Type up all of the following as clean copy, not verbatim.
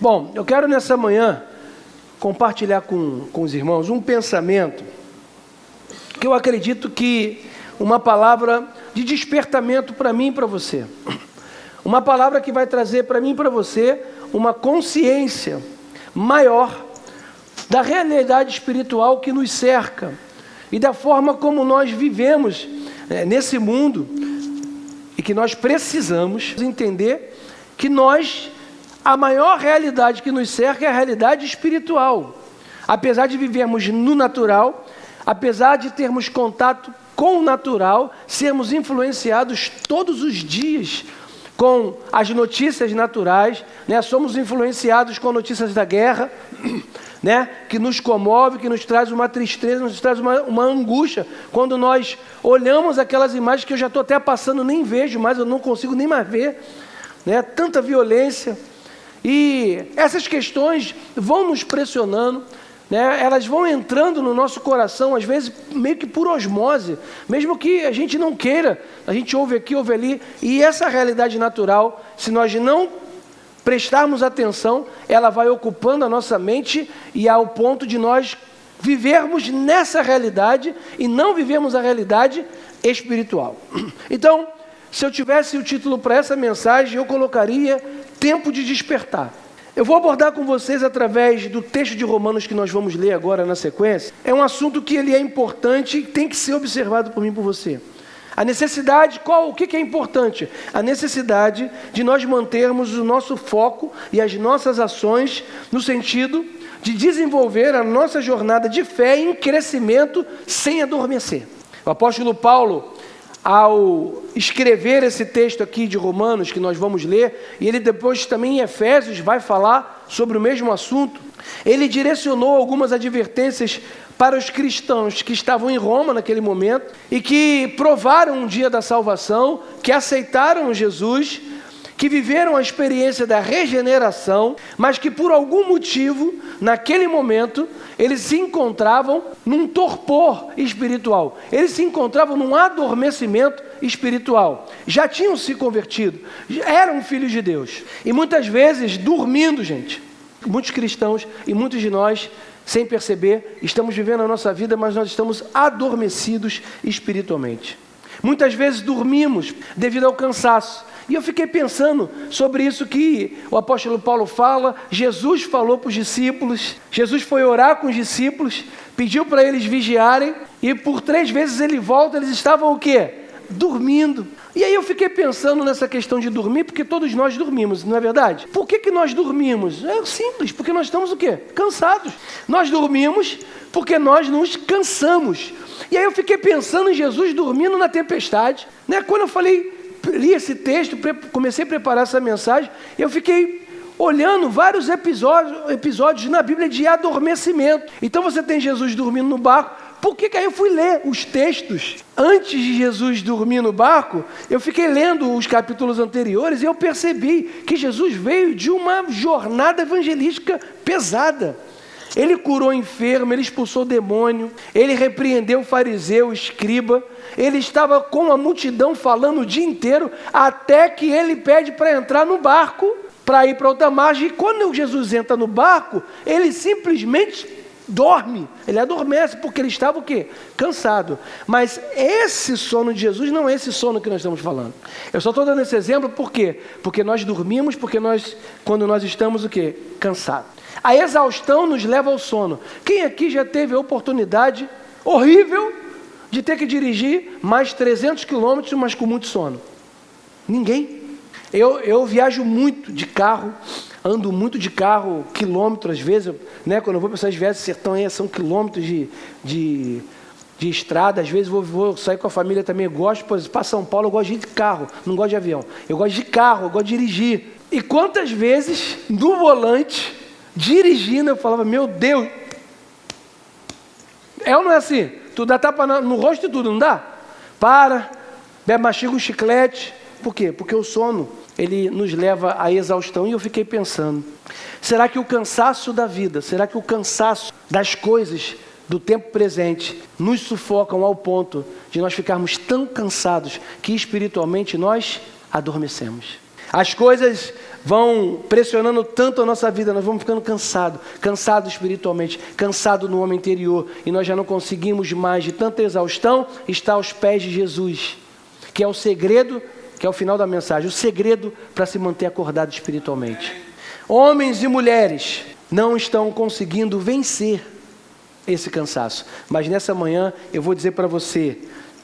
Bom, eu quero nessa manhã compartilhar com os irmãos um pensamento que eu acredito que uma palavra de despertamento para mim e para você. Uma palavra que vai trazer para mim e para você uma consciência maior da realidade espiritual que nos cerca e da forma como nós vivemos nesse mundo e que nós precisamos entender que a maior realidade que nos cerca é a realidade espiritual. Apesar de vivermos no natural, apesar de termos contato com o natural, sermos influenciados todos os dias com as notícias naturais, somos influenciados com notícias da guerra, que nos comove, que nos traz uma tristeza, nos traz uma angústia, quando nós olhamos aquelas imagens que eu já estou até passando, nem vejo mais, eu não consigo nem mais ver, tanta violência, e essas questões vão nos pressionando, elas vão entrando no nosso coração, às vezes meio que por osmose, mesmo que a gente não queira, a gente ouve aqui, ouve ali, e essa realidade natural, se nós não prestarmos atenção, ela vai ocupando a nossa mente e ao ponto de nós vivermos nessa realidade e não vivemos a realidade espiritual. Então, se eu tivesse o título para essa mensagem, eu colocaria Tempo de Despertar. Eu vou abordar com vocês através do texto de Romanos que nós vamos ler agora na sequência. É um assunto que ele é importante e tem que ser observado por mim e por você. A necessidade, o que é importante? A necessidade de nós mantermos o nosso foco e as nossas ações no sentido de desenvolver a nossa jornada de fé em crescimento sem adormecer. O apóstolo Paulo, ao escrever esse texto aqui de Romanos, que nós vamos ler, e ele depois também em Efésios vai falar sobre o mesmo assunto, ele direcionou algumas advertências para os cristãos que estavam em Roma naquele momento, e que provaram um dia da salvação, que aceitaram Jesus, que viveram a experiência da regeneração, mas que por algum motivo, naquele momento, eles se encontravam num torpor espiritual, eles se encontravam num adormecimento espiritual, já tinham se convertido, eram filhos de Deus, e muitas vezes dormindo, gente, muitos cristãos e muitos de nós, sem perceber, estamos vivendo a nossa vida, mas nós estamos adormecidos espiritualmente. Muitas vezes dormimos devido ao cansaço. E eu fiquei pensando sobre isso que o apóstolo Paulo fala, Jesus falou para os discípulos, Jesus foi orar com os discípulos, pediu para eles vigiarem, e por 3 vezes ele volta, eles estavam o quê? Dormindo. E aí eu fiquei pensando nessa questão de dormir, porque todos nós dormimos, não é verdade? Por que nós dormimos? É simples, porque nós estamos o quê? Cansados. Nós dormimos porque nós nos cansamos. E aí eu fiquei pensando em Jesus dormindo na tempestade, Quando eu li esse texto, comecei a preparar essa mensagem, eu fiquei olhando vários episódios na Bíblia de adormecimento. Então você tem Jesus dormindo no barco. Por que aí eu fui ler os textos antes de Jesus dormir no barco? Eu fiquei lendo os capítulos anteriores e eu percebi que Jesus veio de uma jornada evangelística pesada. Ele curou enfermo, ele expulsou demônio, ele repreendeu o fariseu, o escriba, ele estava com a multidão falando o dia inteiro, até que ele pede para entrar no barco, para ir para outra margem, e quando Jesus entra no barco, ele simplesmente dorme, ele adormece, porque ele estava o quê? Cansado. Mas esse sono de Jesus não é esse sono que nós estamos falando. Eu só estou dando esse exemplo, por quê? Porque nós dormimos, quando nós estamos o quê? Cansados. A exaustão nos leva ao sono. Quem aqui já teve a oportunidade horrível de ter que dirigir mais 300 quilômetros, mas com muito sono? Ninguém. Eu viajo muito de carro, ando muito de carro, quilômetros às vezes, quando eu vou para essas viagens de sertão aí, são quilômetros de estrada, às vezes vou sair com a família também, gosto, por exemplo, para São Paulo eu gosto de ir de carro, não gosto de avião, eu gosto de carro, eu gosto de dirigir. E quantas vezes, no volante, dirigindo, eu falava, meu Deus, é ou não é assim? Tu dá tapa no rosto e tudo, não dá? Mastiga um chiclete. Por quê? Porque o sono, ele nos leva à exaustão. E eu fiquei pensando, será que o cansaço da vida, será que o cansaço das coisas do tempo presente nos sufocam ao ponto de nós ficarmos tão cansados que espiritualmente nós adormecemos? As coisas vão pressionando tanto a nossa vida, nós vamos ficando cansados espiritualmente, cansados no homem interior, e nós já não conseguimos mais, de tanta exaustão, estar aos pés de Jesus, que é o segredo, que é o final da mensagem, o segredo para se manter acordado espiritualmente. Homens e mulheres não estão conseguindo vencer esse cansaço, mas nessa manhã eu vou dizer para você,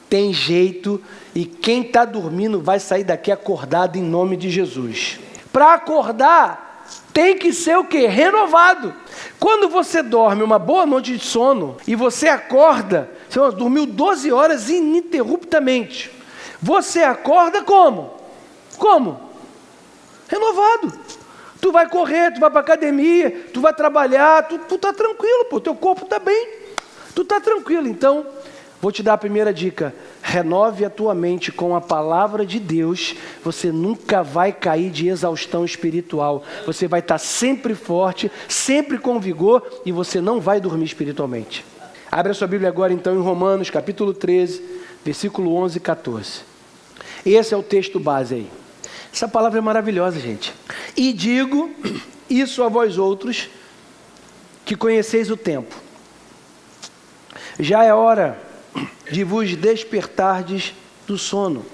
tem jeito, e quem está dormindo vai sair daqui acordado em nome de Jesus. Para acordar, tem que ser o quê? Renovado. Quando você dorme uma boa noite de sono, e você acorda, você dormiu 12 horas ininterruptamente, você acorda como? Como? Renovado. Tu vai correr, tu vai para academia, tu vai trabalhar, tu tá tranquilo, pô, teu corpo tá bem, tu tá tranquilo. Então, vou te dar a primeira dica, renove a tua mente com a palavra de Deus, você nunca vai cair de exaustão espiritual, você vai estar sempre forte, sempre com vigor, e você não vai dormir espiritualmente. Abre a sua Bíblia agora então em Romanos, capítulo 13, versículo 11 e 14. Esse é o texto base aí. Essa palavra é maravilhosa, gente. E digo isso a vós outros, que conheceis o tempo. Já é hora de vos despertardes do sono.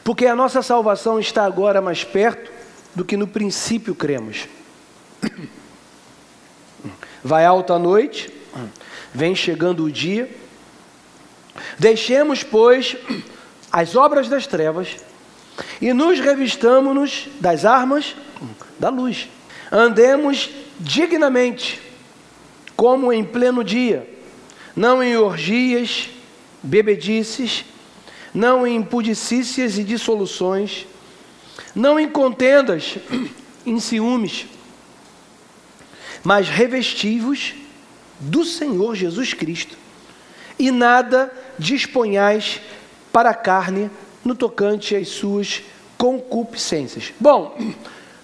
Porque a nossa salvação está agora mais perto do que no princípio cremos. Vai alta a noite, vem chegando o dia. Deixemos, pois, as obras das trevas e nos revistamo-nos das armas da luz. Andemos dignamente, como em pleno dia, não em orgias, bebedices, não em impudicícias e dissoluções, não em contendas, em ciúmes, mas revesti-vos do Senhor Jesus Cristo, e nada disponhais para a carne no tocante às suas concupiscências. Bom,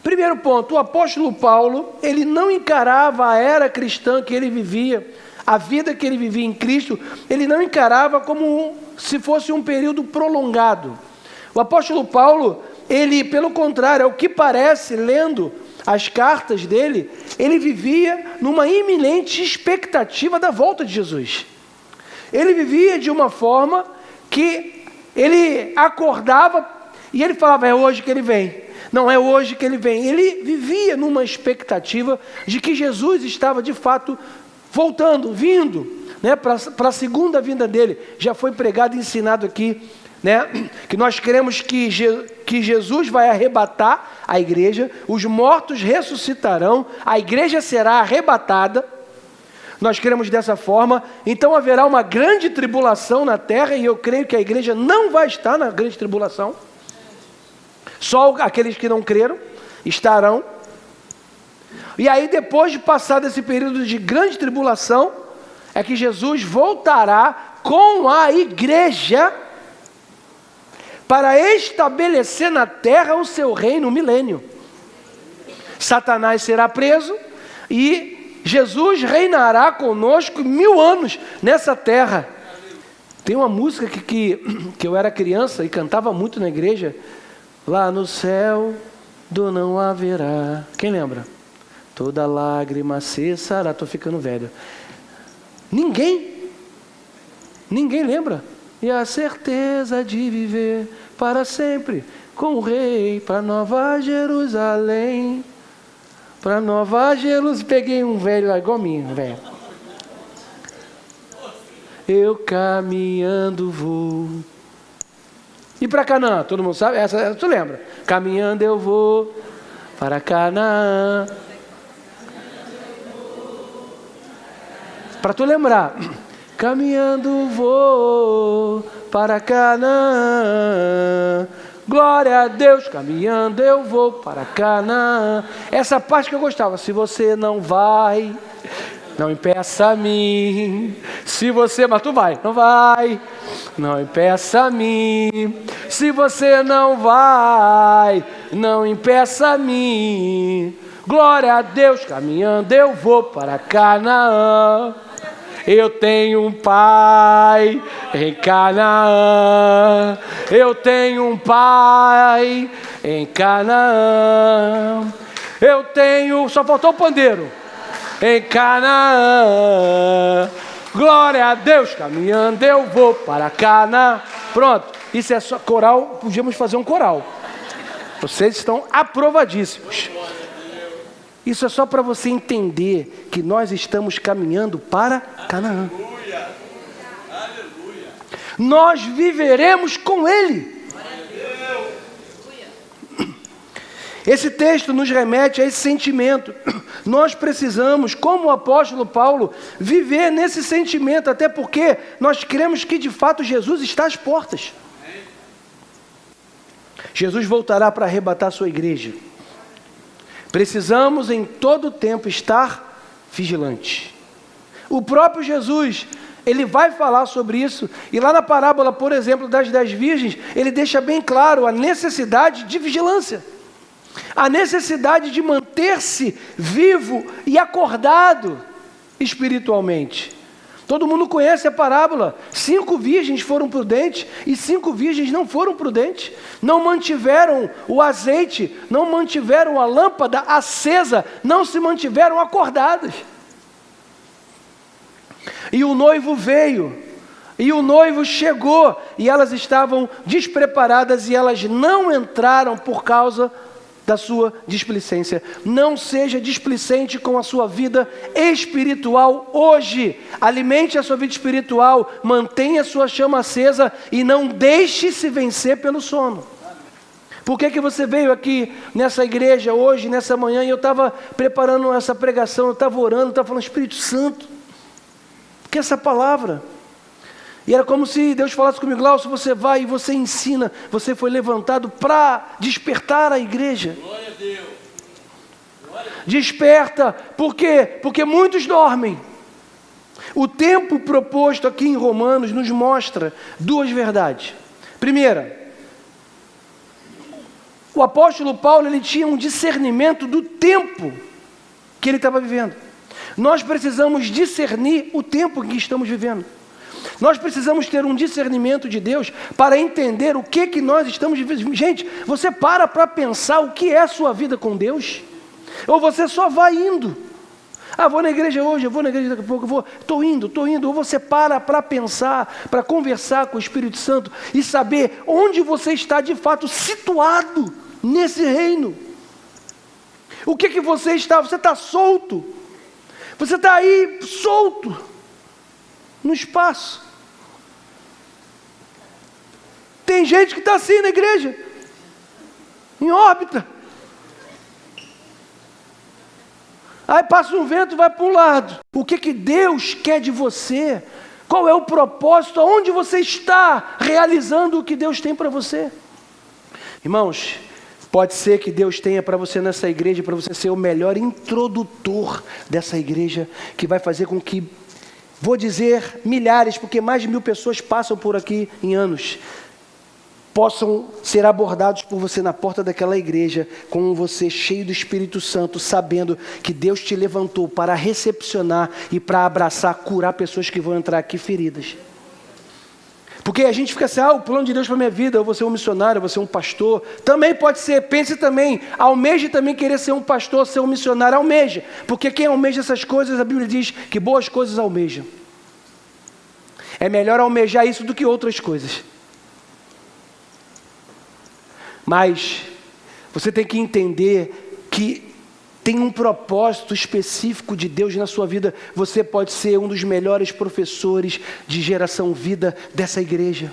primeiro ponto, o apóstolo Paulo, ele não encarava a era cristã que ele vivia, a vida que ele vivia em Cristo, ele não encarava como se fosse um período prolongado. O apóstolo Paulo, ele, pelo contrário, ao que parece, lendo as cartas dele, ele vivia numa iminente expectativa da volta de Jesus. Ele vivia de uma forma que ele acordava e ele falava, é hoje que ele vem. Não, é hoje que ele vem. Ele vivia numa expectativa de que Jesus estava de fato voltando, vindo, né, para a segunda vinda dele. Já foi pregado e ensinado aqui, né, que nós queremos que Jesus vai arrebatar a igreja, os mortos ressuscitarão, a igreja será arrebatada. Nós cremos dessa forma, então haverá uma grande tribulação na terra, e eu creio que a igreja não vai estar na grande tribulação. Só aqueles que não creram estarão. E aí, depois de passar desse período de grande tribulação, é que Jesus voltará com a igreja para estabelecer na terra o seu reino, o milênio. Satanás será preso e Jesus reinará conosco 1000 anos nessa terra. Tem uma música que eu era criança e cantava muito na igreja. Lá no céu do não haverá. Quem lembra? Toda lágrima cessará. Estou ficando velho. Ninguém lembra. E a certeza de viver para sempre com o Rei, para Nova Jerusalém. Para Nova Jerusalém. Peguei um velho lá, igual mim, velho. Eu caminhando vou. E para Canaã, todo mundo sabe? Essa tu lembra? Caminhando eu vou para Canaã. Para tu lembrar. Caminhando vou para Canaã. Glória a Deus, caminhando eu vou para Canaã. Essa parte que eu gostava. Se você não vai, não impeça a mim. Se você, mas tu vai, não vai. Não impeça a mim. Se você não vai, não impeça a mim. Glória a Deus, caminhando eu vou para Canaã. Eu tenho um pai em Canaã. Eu tenho um pai em Canaã. Eu tenho... Só faltou o pandeiro. Em Canaã. Glória a Deus. Caminhando eu vou para Canaã. Pronto. Isso é só coral. Podíamos fazer um coral. Vocês estão aprovadíssimos. Isso é só para você entender que nós estamos caminhando para Canaã. Nós viveremos com Ele. Esse texto nos remete a esse sentimento. Nós precisamos, como o apóstolo Paulo, viver nesse sentimento, até porque nós cremos que de fato Jesus está às portas. Jesus voltará para arrebatar a sua igreja. Precisamos em todo tempo estar vigilantes. O próprio Jesus, ele vai falar sobre isso, e lá na parábola, por exemplo, das 10 virgens, ele deixa bem claro a necessidade de vigilância, a necessidade de manter-se vivo e acordado espiritualmente. Todo mundo conhece a parábola. 5 virgens foram prudentes e 5 virgens não foram prudentes. Não mantiveram o azeite, não mantiveram a lâmpada acesa, não se mantiveram acordadas. E o noivo veio, e o noivo chegou, e elas estavam despreparadas e elas não entraram por causa da sua displicência. Não seja displicente com a sua vida espiritual hoje. Alimente a sua vida espiritual, mantenha a sua chama acesa e não deixe se vencer pelo sono. Por que você veio aqui nessa igreja hoje, nessa manhã, e eu estava preparando essa pregação, eu estava orando, eu estava falando, Espírito Santo, que essa palavra... E era como se Deus falasse comigo, Glaucio, você vai e você ensina, você foi levantado para despertar a igreja. Glória a Deus. Desperta, por quê? Porque muitos dormem. O tempo proposto aqui em Romanos nos mostra 2 verdades. Primeira, o apóstolo Paulo, ele tinha um discernimento do tempo que ele estava vivendo. Nós precisamos discernir o tempo em que estamos vivendo. Nós precisamos ter um discernimento de Deus para entender o que nós estamos vivendo. Gente, você para pensar o que é a sua vida com Deus? Ou você só vai indo? Vou na igreja hoje, eu vou na igreja daqui a pouco, estou indo. Ou você para pensar, para conversar com o Espírito Santo e saber onde você está de fato situado nesse reino. O que você está? Você está solto. Você está aí solto no espaço. Tem gente que está assim na igreja, em órbita. Aí passa um vento, vai para um lado. O que Deus quer de você? Qual é o propósito? Aonde você está realizando o que Deus tem para você? Irmãos, pode ser que Deus tenha para você nessa igreja, para você ser o melhor introdutor dessa igreja, que vai fazer com que, vou dizer milhares, porque mais de 1000 pessoas passam por aqui em anos, possam ser abordados por você na porta daquela igreja, com você cheio do Espírito Santo, sabendo que Deus te levantou para recepcionar e para abraçar, curar pessoas que vão entrar aqui feridas. Porque a gente fica assim, o plano de Deus para a minha vida, eu vou ser um missionário, eu vou ser um pastor. Também pode ser, pense também, almeje também querer ser um pastor, ser um missionário, almeja. Porque quem almeja essas coisas, a Bíblia diz que boas coisas almejam. É melhor almejar isso do que outras coisas. Mas você tem que entender que tem um propósito específico de Deus na sua vida. Você pode ser um dos melhores professores de geração vida dessa igreja.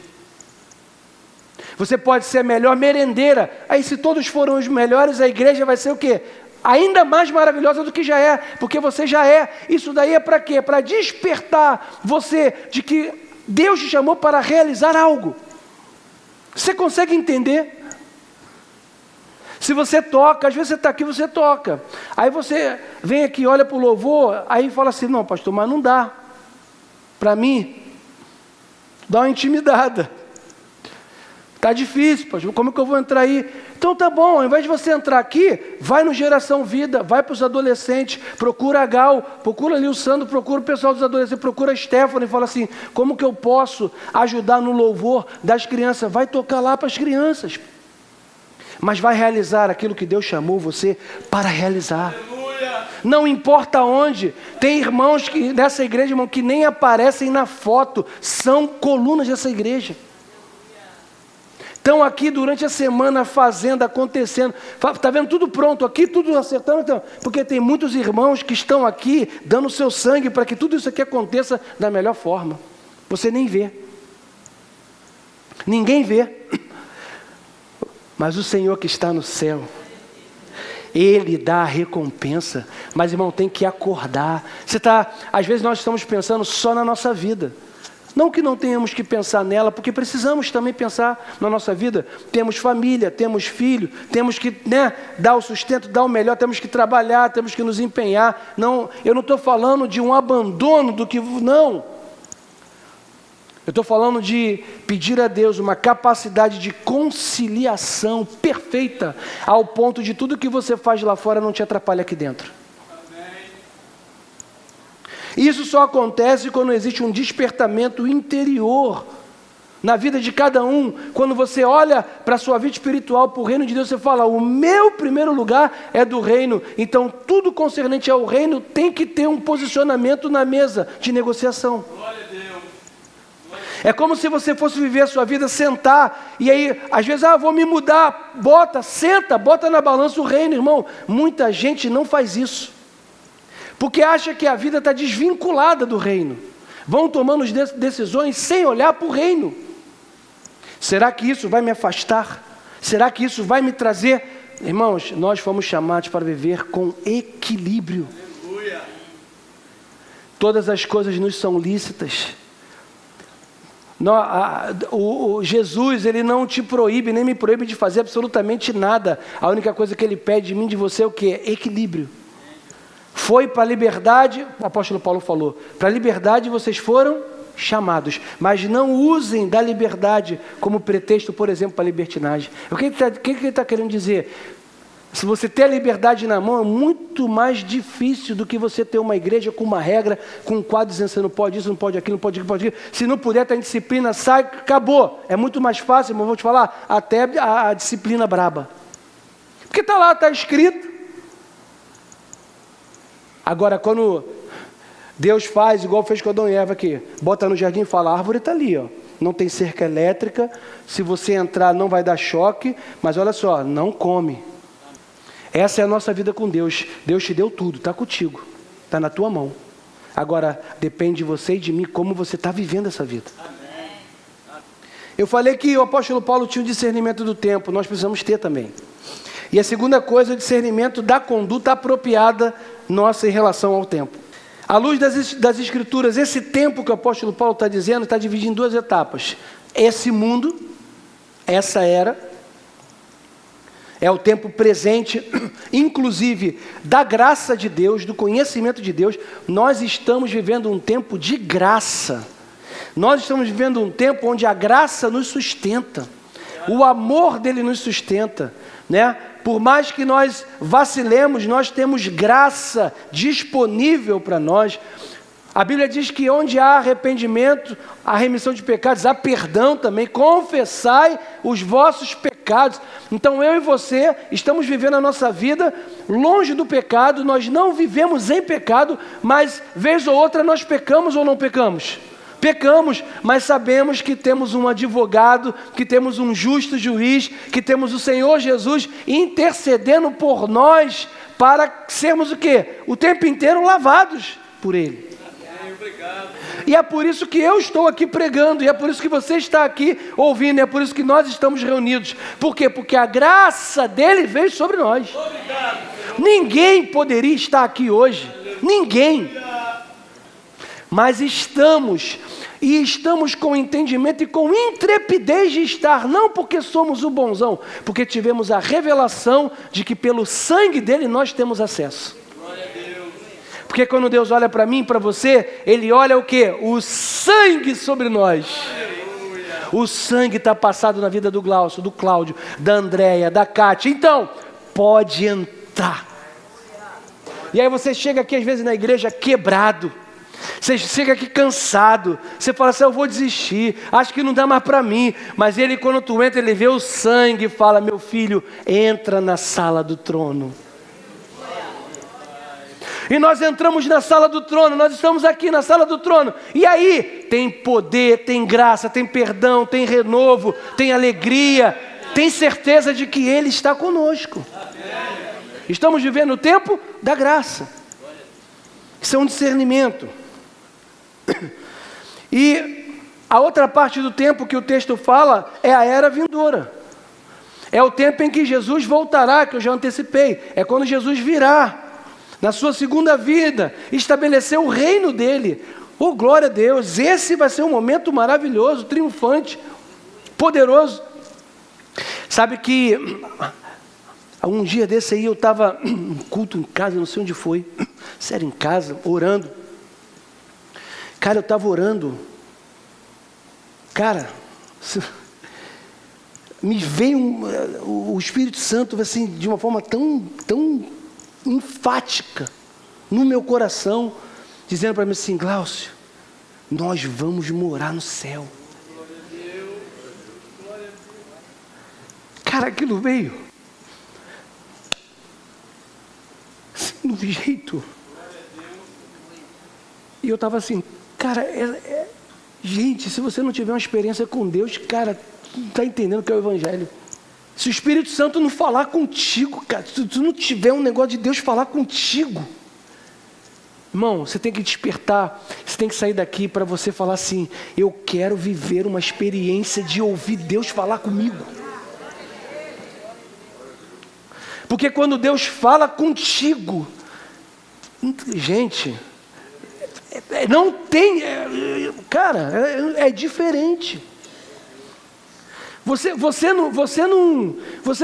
Você pode ser a melhor merendeira. Aí se todos foram os melhores, a igreja vai ser o quê? Ainda mais maravilhosa do que já é. Porque você já é. Isso daí é para quê? Para despertar você de que Deus te chamou para realizar algo. Você consegue entender? Se você toca, às vezes você está aqui, você toca. Aí você vem aqui, olha para o louvor, aí fala assim, não pastor, mas não dá. Para mim, dá uma intimidada. Tá difícil, pastor, como que eu vou entrar aí? Então tá bom, ao invés de você entrar aqui, vai no Geração Vida, vai para os adolescentes, procura a Gal, procura ali o Sandro, procura o pessoal dos adolescentes, procura a Stephanie e fala assim, como que eu posso ajudar no louvor das crianças? Vai tocar lá para as crianças, mas vai realizar aquilo que Deus chamou você para realizar. Aleluia. Não importa onde, tem irmãos que, dessa igreja, irmão, que nem aparecem na foto, são colunas dessa igreja. Estão aqui durante a semana fazendo, acontecendo, está vendo tudo pronto aqui, tudo acertando, então, porque tem muitos irmãos que estão aqui dando o seu sangue para que tudo isso aqui aconteça da melhor forma. Você nem vê, ninguém vê, mas o Senhor que está no céu, Ele dá a recompensa. Mas, irmão, tem que acordar. Às vezes nós estamos pensando só na nossa vida. Não que não tenhamos que pensar nela, porque precisamos também pensar na nossa vida. Temos família, temos filho, temos que dar o sustento, dar o melhor, temos que trabalhar, temos que nos empenhar. Não, eu não estou falando de um abandono do que... Não. Eu estou falando de pedir a Deus uma capacidade de conciliação perfeita, ao ponto de tudo que você faz lá fora não te atrapalha aqui dentro. Isso só acontece quando existe um despertamento interior na vida de cada um. Quando você olha para a sua vida espiritual, para o reino de Deus, você fala, o meu primeiro lugar é do reino. Então tudo concernente ao reino tem que ter um posicionamento na mesa de negociação. Glória a Deus. É como se você fosse viver a sua vida, sentar, e aí, às vezes, vou me mudar, bota na balança o reino, irmão. Muita gente não faz isso, porque acha que a vida está desvinculada do reino. Vão tomando decisões sem olhar para o reino. Será que isso vai me afastar? Será que isso vai me trazer? Irmãos, nós fomos chamados para viver com equilíbrio. Aleluia. Todas as coisas nos são lícitas. Jesus, Ele não te proíbe, nem me proíbe de fazer absolutamente nada. A única coisa que Ele pede de mim, de você, é o quê? Equilíbrio. Foi para a liberdade, o apóstolo Paulo falou, para a liberdade vocês foram chamados, mas não usem da liberdade como pretexto, por exemplo, para a libertinagem. O que ele está querendo dizer? Se você ter a liberdade na mão, é muito mais difícil do que você ter uma igreja com uma regra, com um quadro dizendo você não pode isso, não pode aquilo, não pode aquilo, não pode aquilo. Se não puder, tá em disciplina, sai, acabou. É muito mais fácil, mas vou te falar, até a disciplina braba. Porque está lá, está escrito. Agora, quando Deus faz, igual fez com Adão e Eva aqui, bota no jardim e fala, a árvore está ali, ó. Não tem cerca elétrica, se você entrar não vai dar choque, mas olha só, não come. Essa é a nossa vida com Deus. Deus te deu tudo, está contigo, está na tua mão. Agora, depende de você e de mim como você está vivendo essa vida. Amém. Eu falei que o apóstolo Paulo tinha um discernimento do tempo, nós precisamos ter também. E a segunda coisa é o discernimento da conduta apropriada nossa em relação ao tempo. À luz das Escrituras, esse tempo que o apóstolo Paulo está dizendo, está dividido em duas etapas. Esse mundo, essa era, é o tempo presente, inclusive da graça de Deus, do conhecimento de Deus. Nós estamos vivendo um tempo de graça. Nós estamos vivendo um tempo onde a graça nos sustenta. O amor dele nos sustenta, né? Por mais que nós vacilemos, nós temos graça disponível para nós. A Bíblia diz que onde há arrependimento, há remissão de pecados, há perdão também. Confessai os vossos pecados. Então eu e você estamos vivendo a nossa vida longe do pecado. Nós não vivemos em pecado, mas vez ou outra nós pecamos ou não pecamos? Pecamos, mas sabemos que temos um advogado, que temos um justo juiz, que temos o Senhor Jesus intercedendo por nós para sermos o quê? O tempo inteiro lavados por Ele. E é por isso que eu estou aqui pregando, e é por isso que você está aqui ouvindo, e é por isso que nós estamos reunidos. Por quê? Porque a graça dele veio sobre nós. Ninguém poderia estar aqui hoje, ninguém. Mas estamos com entendimento e com intrepidez de estar, não porque somos o bonzão, porque tivemos a revelação de que pelo sangue dele nós temos acesso. Porque quando Deus olha para mim e para você, Ele olha o quê? O sangue sobre nós. O sangue está passado na vida do Glaucio, do Cláudio, da Andréia, da Cátia. Então, pode entrar. E aí você chega aqui às vezes na igreja quebrado. Você chega aqui cansado. Você fala assim, eu vou desistir. Acho que não dá mais para mim. Mas ele, quando tu entra, ele vê o sangue e fala, meu filho, entra na sala do trono. E nós entramos na sala do trono, nós estamos aqui na sala do trono. E aí, tem poder, tem graça, tem perdão, tem renovo, tem alegria, tem certeza de que Ele está conosco. Estamos vivendo o tempo da graça. Isso é um discernimento. E a outra parte do tempo que o texto fala é a era vindoura. É o tempo em que Jesus voltará, que eu já antecipei. É quando Jesus virá. Na sua segunda vida, estabeleceu o reino dele. Oh, glória a Deus, esse vai ser um momento maravilhoso, triunfante, poderoso. Sabe que um dia desse aí eu estava num culto em casa, não sei onde foi, sério, em casa, orando. Cara, eu estava orando. Cara, me veio o Espírito Santo assim, de uma forma tão enfática no meu coração, dizendo para mim assim, Glaucio, nós vamos morar no céu. Cara, aquilo veio assim, de um jeito. E eu estava assim, cara, gente, se você não tiver uma experiência com Deus, cara, não está entendendo o que é o Evangelho. Se o Espírito Santo não falar contigo, cara, se tu não tiver um negócio de Deus falar contigo, irmão, você tem que despertar, você tem que sair daqui para você falar assim, eu quero viver uma experiência de ouvir Deus falar comigo. Porque quando Deus fala contigo, gente, não tem, cara, é diferente. Você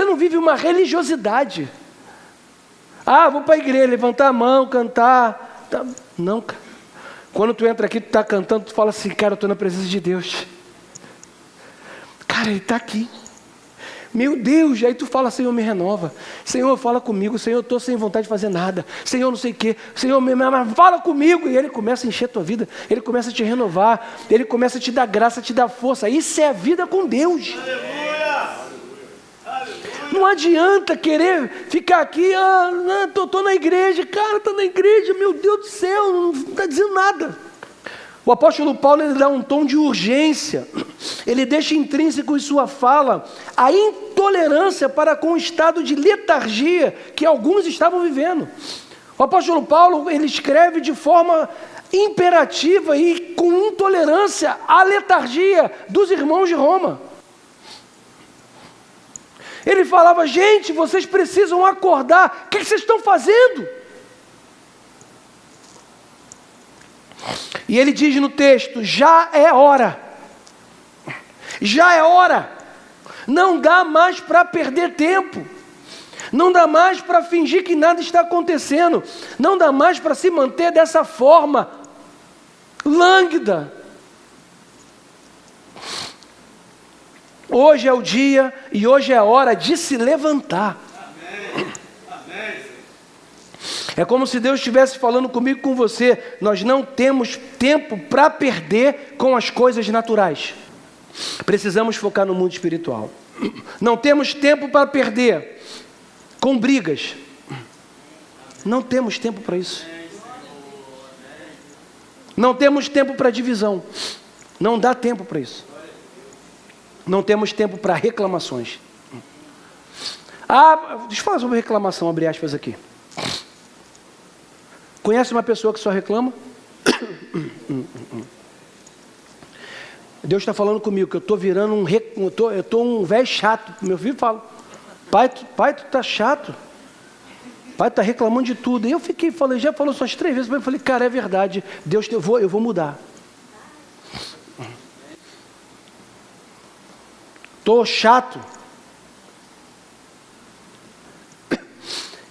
não vive uma religiosidade. Ah, vou para a igreja, levantar a mão, cantar. Não, cara. Quando tu entra aqui, tu está cantando, tu fala assim, cara, eu estou na presença de Deus. Cara, Ele está aqui. Meu Deus, aí tu fala, Senhor, me renova. Senhor, fala comigo. Senhor, eu estou sem vontade de fazer nada. Senhor, não sei o quê. Senhor, fala comigo. E Ele começa a encher a tua vida. Ele começa a te renovar. Ele começa a te dar graça, a te dar força. Isso é a vida com Deus. Aleluia. Não adianta querer ficar aqui, estou na igreja. Cara, estou na igreja, meu Deus do céu, não está dizendo nada. O apóstolo Paulo, ele dá um tom de urgência, ele deixa intrínseco em sua fala a intolerância para com o estado de letargia que alguns estavam vivendo. O apóstolo Paulo, ele escreve de forma imperativa e com intolerância à letargia dos irmãos de Roma. Ele falava, gente, vocês precisam acordar, o que vocês estão fazendo? E ele diz no texto, já é hora, não dá mais para perder tempo, não dá mais para fingir que nada está acontecendo, não dá mais para se manter dessa forma, lânguida. Hoje é o dia e hoje é a hora de se levantar. É como se Deus estivesse falando comigo, com você. Nós não temos tempo para perder com as coisas naturais. Precisamos focar no mundo espiritual. Não temos tempo para perder com brigas. Não temos tempo para isso. Não temos tempo para divisão. Não dá tempo para isso. Não temos tempo para reclamações. Deixa eu falar sobre reclamação, abre aspas aqui. Conhece uma pessoa que só reclama? Deus está falando comigo, que eu estou virando eu estou um velho chato. Meu filho fala, pai, tu está chato. Pai, tu está reclamando de tudo. E eu falei, já falou só as 3 vezes, mas eu falei, cara, é verdade. Deus, eu vou mudar. Estou chato.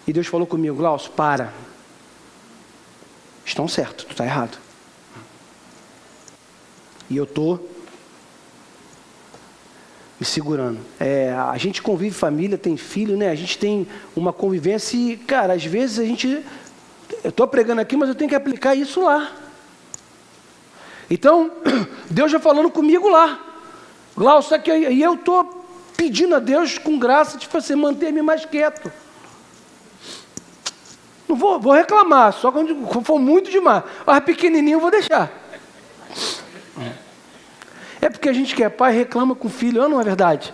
E Deus falou comigo, Glaucio, para. Estão certo, tu está errado. E eu estou me segurando. A gente convive família, tem filho, né? A gente tem uma convivência e, cara, às vezes eu estou pregando aqui, mas eu tenho que aplicar isso lá. Então, Deus já falando comigo lá. Glaucio, e eu estou pedindo a Deus com graça, tipo assim, manter-me mais quieto. Não vou reclamar, só quando for muito demais. Mas pequenininho eu vou deixar. É porque a gente que é pai reclama com o filho, não é verdade?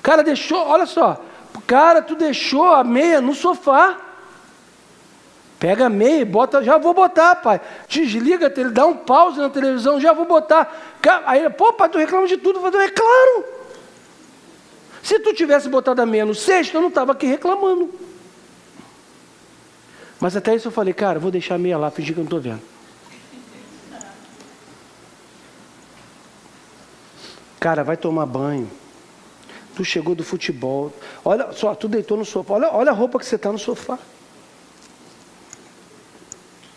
Cara, olha só, cara, tu deixou a meia no sofá. Pega a meia e bota, já vou botar, pai. Desliga, ele dá um pause na televisão, já vou botar. Aí, pô, pai, tu reclama de tudo. Eu falei, é claro. Se tu tivesse botado a meia no cesto, eu não estava aqui reclamando. Mas até isso eu falei, cara, vou deixar a meia lá, fingir que eu não estou vendo. Cara, vai tomar banho. Tu chegou do futebol. Olha só, tu deitou no sofá. Olha a roupa que você está no sofá.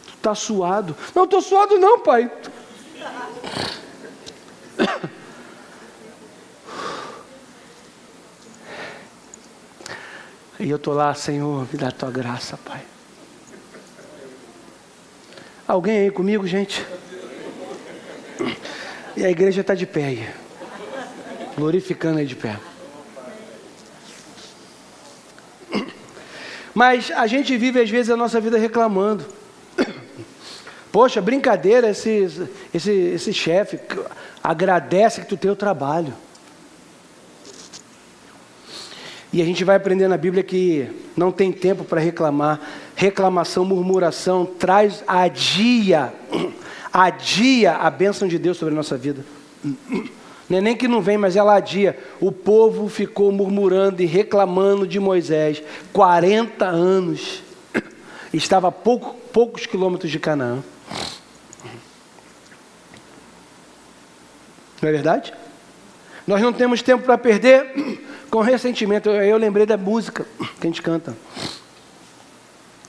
Tu está suado. Não estou suado não, pai. E eu estou lá, Senhor, me dá a tua graça, Pai. Alguém aí comigo, gente? E a igreja está de pé aí. Glorificando aí de pé. Mas a gente vive às vezes a nossa vida reclamando. Poxa, brincadeira, esse chefe agradece que tu tem o trabalho. E a gente vai aprender na Bíblia que não tem tempo para reclamar. Reclamação, murmuração, adia a bênção de Deus sobre a nossa vida. Não é nem que não vem, mas ela adia. O povo ficou murmurando e reclamando de Moisés 40 anos. Estava a poucos quilômetros de Canaã. Não é verdade? Nós não temos tempo para perder com ressentimento. Eu lembrei da música que a gente canta.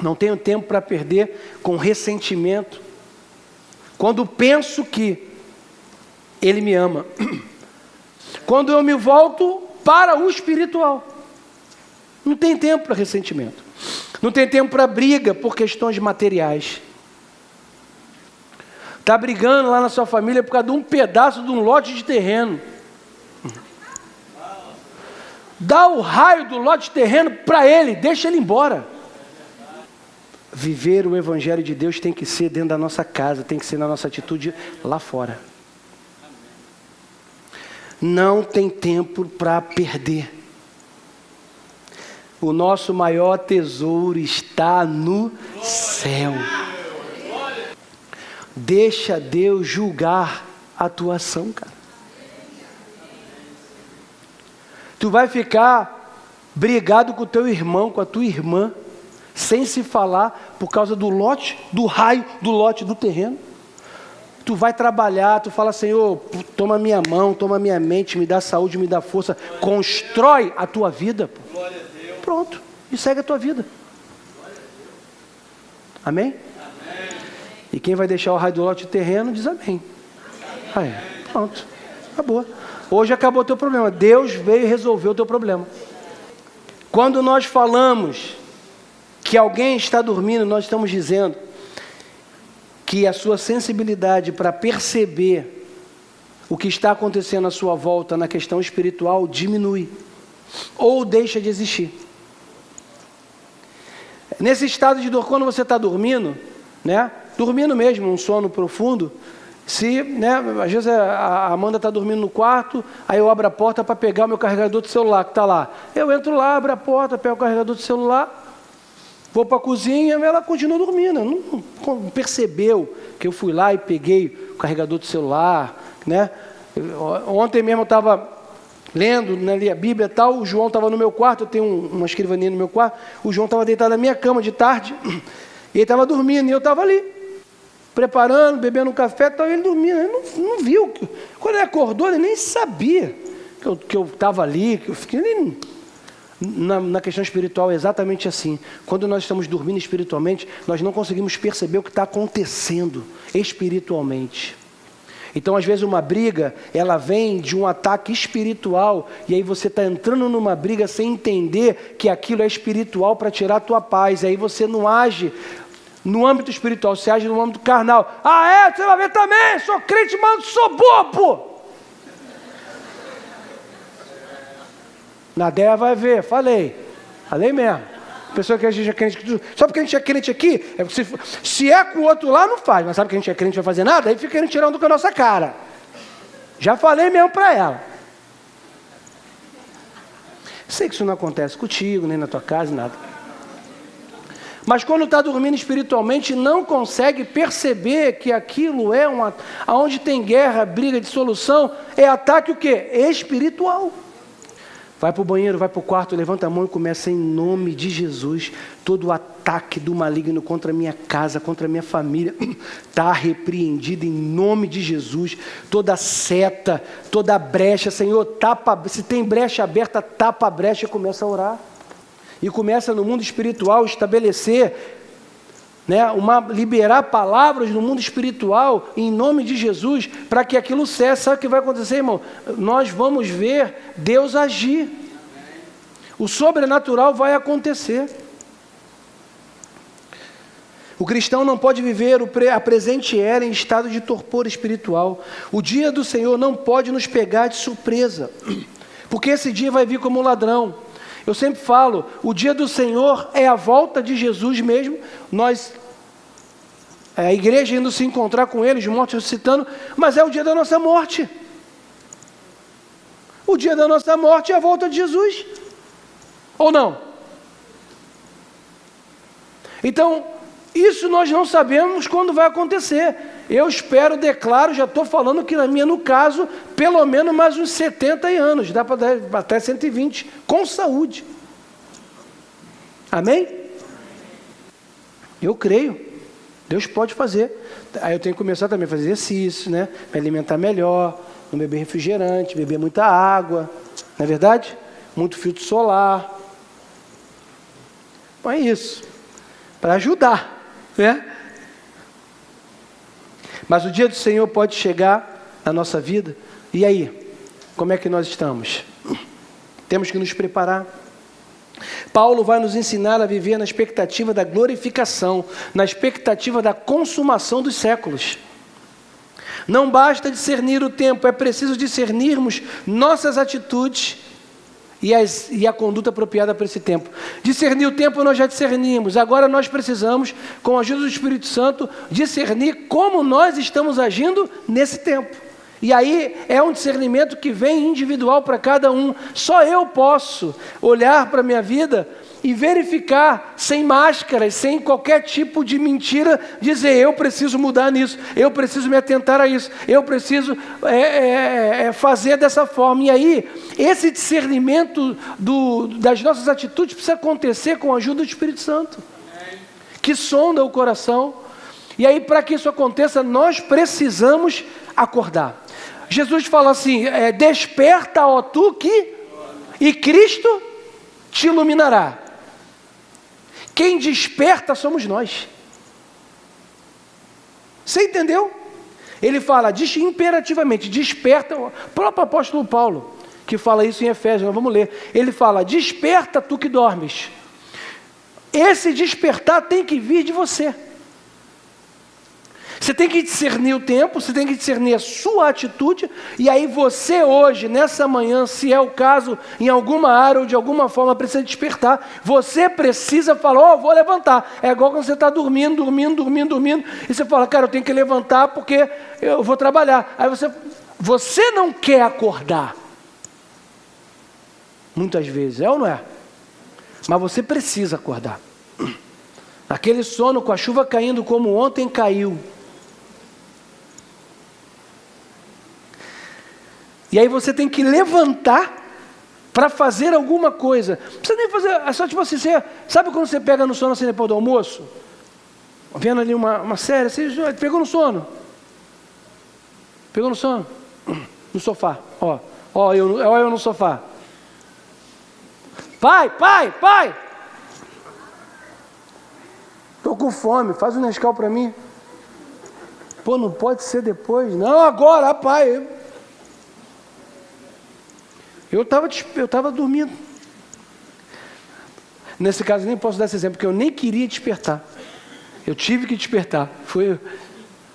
Não tenho tempo para perder com ressentimento. Quando penso que Ele me ama. Quando eu me volto para o espiritual. Não tem tempo para ressentimento. Não tem tempo para briga por questões materiais. Está brigando lá na sua família por causa de um pedaço de um lote de terreno. Dá o raio do lote de terreno para ele, deixa ele embora. Viver o Evangelho de Deus tem que ser dentro da nossa casa, tem que ser na nossa atitude lá fora. Não tem tempo para perder. O nosso maior tesouro está no céu. Deixa Deus julgar a tua ação, cara. Tu vai ficar brigado com o teu irmão, com a tua irmã, sem se falar por causa do lote, do raio do lote do terreno. Tu vai trabalhar, tu fala, Senhor, toma minha mão, toma minha mente, me dá saúde, me dá força, constrói a tua vida. Pronto, e segue a tua vida. Amém? E quem vai deixar o raio do lote do terreno, diz amém. Aí, pronto, acabou. Hoje acabou o teu problema. Deus veio resolver o teu problema. Quando nós falamos que alguém está dormindo, nós estamos dizendo que a sua sensibilidade para perceber o que está acontecendo à sua volta na questão espiritual diminui ou deixa de existir. Nesse estado de dor, quando você está dormindo, né? Dormindo mesmo, um sono profundo, se, né, às vezes a Amanda está dormindo no quarto, aí eu abro a porta para pegar o meu carregador de celular que está lá. Eu entro lá, abro a porta, pego o carregador de celular, vou para a cozinha, ela continua dormindo. Não percebeu que eu fui lá e peguei o carregador de celular, né? Ontem mesmo eu estava lendo, né, li a Bíblia e tal, o João estava no meu quarto, eu tenho uma escrivaninha no meu quarto, o João estava deitado na minha cama de tarde, e ele estava dormindo, e eu estava ali, preparando, bebendo um café, e tal, e ele dormindo, ele não viu. Quando ele acordou, ele nem sabia que eu estava ali, que eu fiquei ali. Na questão espiritual é exatamente assim. Quando nós estamos dormindo espiritualmente, nós não conseguimos perceber o que está acontecendo espiritualmente. Então, às vezes, uma briga, ela vem de um ataque espiritual, e aí você está entrando numa briga sem entender que aquilo é espiritual para tirar a tua paz, e aí você não age no âmbito espiritual, você age no âmbito carnal. Você vai ver também, sou crente, mas não sou bobo. Na ideia vai ver, falei mesmo. A pessoa que a gente é crente, só porque a gente é crente aqui, é porque se é com o outro lá, não faz, mas sabe que a gente é crente e vai fazer nada, aí fica querendo tirar com a nossa cara. Já falei mesmo para ela. Sei que isso não acontece contigo, nem na tua casa, nada. Mas quando está dormindo espiritualmente, não consegue perceber que aquilo é aonde tem guerra, briga, dissolução, é ataque o quê? Espiritual. Vai para o banheiro, vai para o quarto, levanta a mão e começa em nome de Jesus. Todo o ataque do maligno contra a minha casa, contra a minha família, está repreendido em nome de Jesus. Toda seta, toda brecha, Senhor, tapa, se tem brecha aberta, tapa a brecha e começa a orar. E começa no mundo espiritual estabelecer, liberar palavras no mundo espiritual, em nome de Jesus, para que aquilo cesse. Sabe o que vai acontecer, irmão? Nós vamos ver Deus agir. O sobrenatural vai acontecer. O cristão não pode viver a presente era em estado de torpor espiritual. O dia do Senhor não pode nos pegar de surpresa, porque esse dia vai vir como um ladrão. Eu sempre falo, o dia do Senhor é a volta de Jesus mesmo. A igreja indo se encontrar com Ele, de morte ressuscitando, mas é o dia da nossa morte. O dia da nossa morte é a volta de Jesus. Ou não? Então, isso nós não sabemos quando vai acontecer. Eu espero, declaro, já estou falando que no caso, pelo menos mais uns 70 anos, dá para dar até 120, com saúde. Amém? Eu creio. Deus pode fazer. Aí eu tenho que começar também a fazer exercício, me alimentar melhor, não beber refrigerante, beber muita água, não é verdade? Muito filtro solar. Então é isso. Para ajudar, Mas o dia do Senhor pode chegar na nossa vida. E aí? Como é que nós estamos? Temos que nos preparar. Paulo vai nos ensinar a viver na expectativa da glorificação, na expectativa da consumação dos séculos. Não basta discernir o tempo, é preciso discernirmos nossas atitudes e a conduta apropriada para esse tempo. Discernir o tempo nós já discernimos, agora nós precisamos, com a ajuda do Espírito Santo, discernir como nós estamos agindo nesse tempo. E aí é um discernimento que vem individual para cada um. Só eu posso olhar para a minha vida e verificar, sem máscaras, sem qualquer tipo de mentira, dizer, eu preciso mudar nisso, eu preciso me atentar a isso, eu preciso fazer dessa forma. E aí, esse discernimento das nossas atitudes precisa acontecer com a ajuda do Espírito Santo, que sonda o coração. E aí, para que isso aconteça, nós precisamos acordar. Jesus fala assim, desperta, ó tu e Cristo te iluminará. Quem desperta somos nós. Você entendeu? Ele fala, imperativamente, desperta, o próprio apóstolo Paulo, que fala isso em Efésios, nós vamos ler. Ele fala, desperta tu que dormes. Esse despertar tem que vir de você. Você tem que discernir o tempo, você tem que discernir a sua atitude, e aí você hoje, nessa manhã, se é o caso, em alguma área ou de alguma forma precisa despertar, você precisa falar, vou levantar. É igual quando você está dormindo, e você fala, cara, eu tenho que levantar porque eu vou trabalhar. Aí você não quer acordar. Muitas vezes, é ou não é? Mas você precisa acordar. Aquele sono com a chuva caindo como ontem caiu. E aí você tem que levantar para fazer alguma coisa. Não precisa nem fazer, é só tipo assim, sabe quando você pega no sono assim depois do almoço? Vendo ali uma série, você pegou no sono? Pegou no sono? No sofá, eu no sofá. Pai! Estou com fome, faz um Nescau para mim. Pô, não pode ser depois? Não, agora, pai. Eu estava dormindo. Nesse caso, nem posso dar esse exemplo, porque eu nem queria despertar. Eu tive que despertar.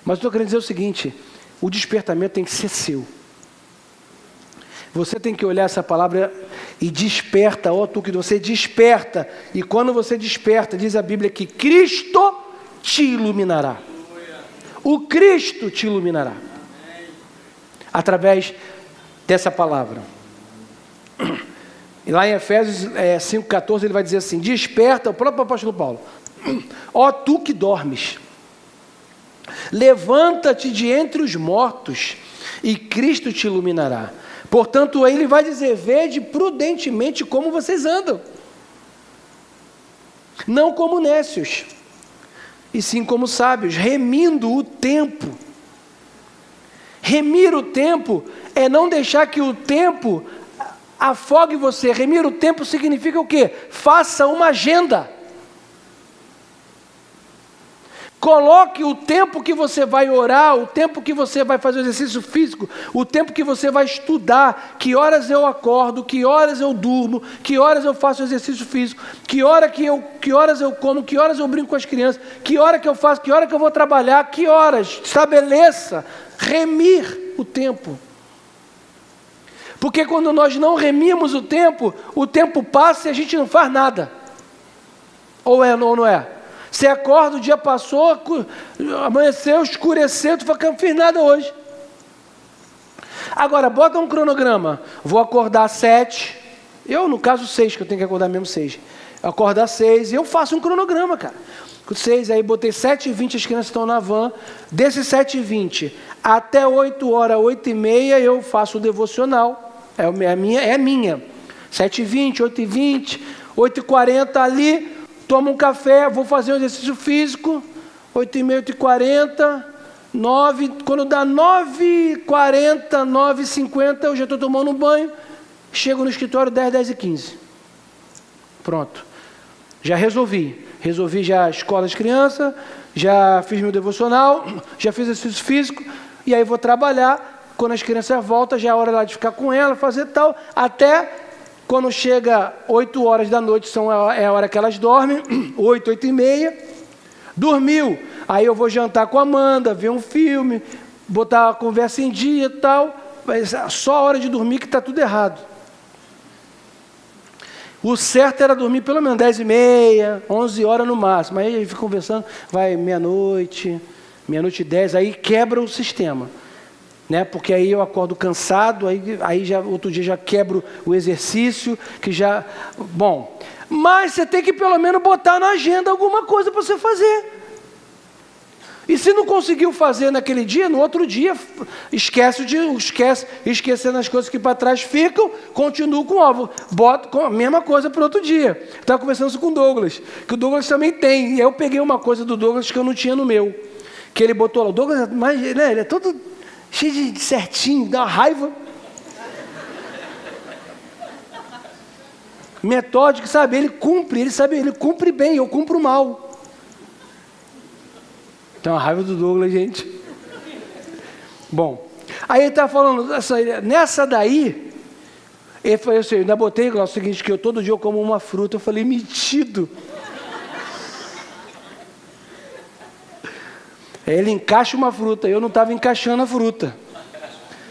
Mas estou querendo dizer o seguinte, o despertamento tem que ser seu. Você tem que olhar essa palavra e desperta, ó tu que você desperta. E quando você desperta, diz a Bíblia que Cristo te iluminará. O Cristo te iluminará. Através dessa palavra. E lá em Efésios 5,14 ele vai dizer assim, desperta, o próprio apóstolo Paulo, ó tu que dormes, levanta-te de entre os mortos e Cristo te iluminará. Portanto, aí ele vai dizer, vede prudentemente como vocês andam, não como nécios, e sim como sábios, remindo o tempo. Remir o tempo é não deixar que o tempo afogue você. Remir o tempo significa o quê? Faça uma agenda. Coloque o tempo que você vai orar, o tempo que você vai fazer o exercício físico, o tempo que você vai estudar, que horas eu acordo, que horas eu durmo, que horas eu faço exercício físico, que horas eu como, que horas eu brinco com as crianças, que hora que eu faço, que hora que eu vou trabalhar, que horas. Estabeleça, remir o tempo. Porque quando nós não remimos o tempo passa e a gente não faz nada. Ou é ou não é? Você acorda, o dia passou, amanheceu, escureceu, tu fala que eu não fiz nada hoje. Agora, bota um cronograma. Vou acordar às 7, eu no caso 6, que eu tenho que acordar mesmo 6. Acordo às 6 e eu faço um cronograma, cara. Com 6, aí botei 7h20, as crianças estão na van. Desses 7h20 até 8 horas, 8h30, eu faço o devocional. É minha. 7h20, 8h20, 8h40 ali. Tomo um café, vou fazer um exercício físico, 8h30, 8h40, 9, quando dá 9h40, 9h50, eu já estou tomando um banho, chego no escritório 10h15. Pronto. Já resolvi já a escola das crianças, já fiz meu devocional, já fiz exercício físico, e aí vou trabalhar, quando as crianças voltam, já é hora lá de ficar com ela, fazer tal, até... Quando chega 8 horas da noite, é a hora que elas dormem, 8, 8h30, dormiu. Aí eu vou jantar com a Amanda, ver um filme, botar a conversa em dia e tal. Mas só a hora de dormir que está tudo errado. O certo era dormir pelo menos 10h30, 11 horas no máximo. Aí a gente fica conversando, vai meia-noite, meia-noite e 10, aí quebra o sistema. Né? Porque aí eu acordo cansado, aí já, outro dia já quebro o exercício, que já... Bom, mas você tem que pelo menos botar na agenda alguma coisa para você fazer. E se não conseguiu fazer naquele dia, no outro dia, esquecendo as coisas que para trás ficam, continua com o alvo. Bota a mesma coisa para outro dia. Estava conversando isso com o Douglas, que o Douglas também tem. E eu peguei uma coisa do Douglas que eu não tinha no meu. Que ele botou lá. O Douglas, mas, né, ele é todo... cheio de certinho, dá uma raiva. Metódico, sabe? Ele cumpre bem, eu cumpro mal. Tem uma raiva do Douglas, gente. Bom, aí ele está falando, nessa daí, ele falou assim, eu ainda botei o seguinte, que eu todo dia eu como uma fruta, eu falei, metido. Ele encaixa uma fruta, eu não estava encaixando a fruta.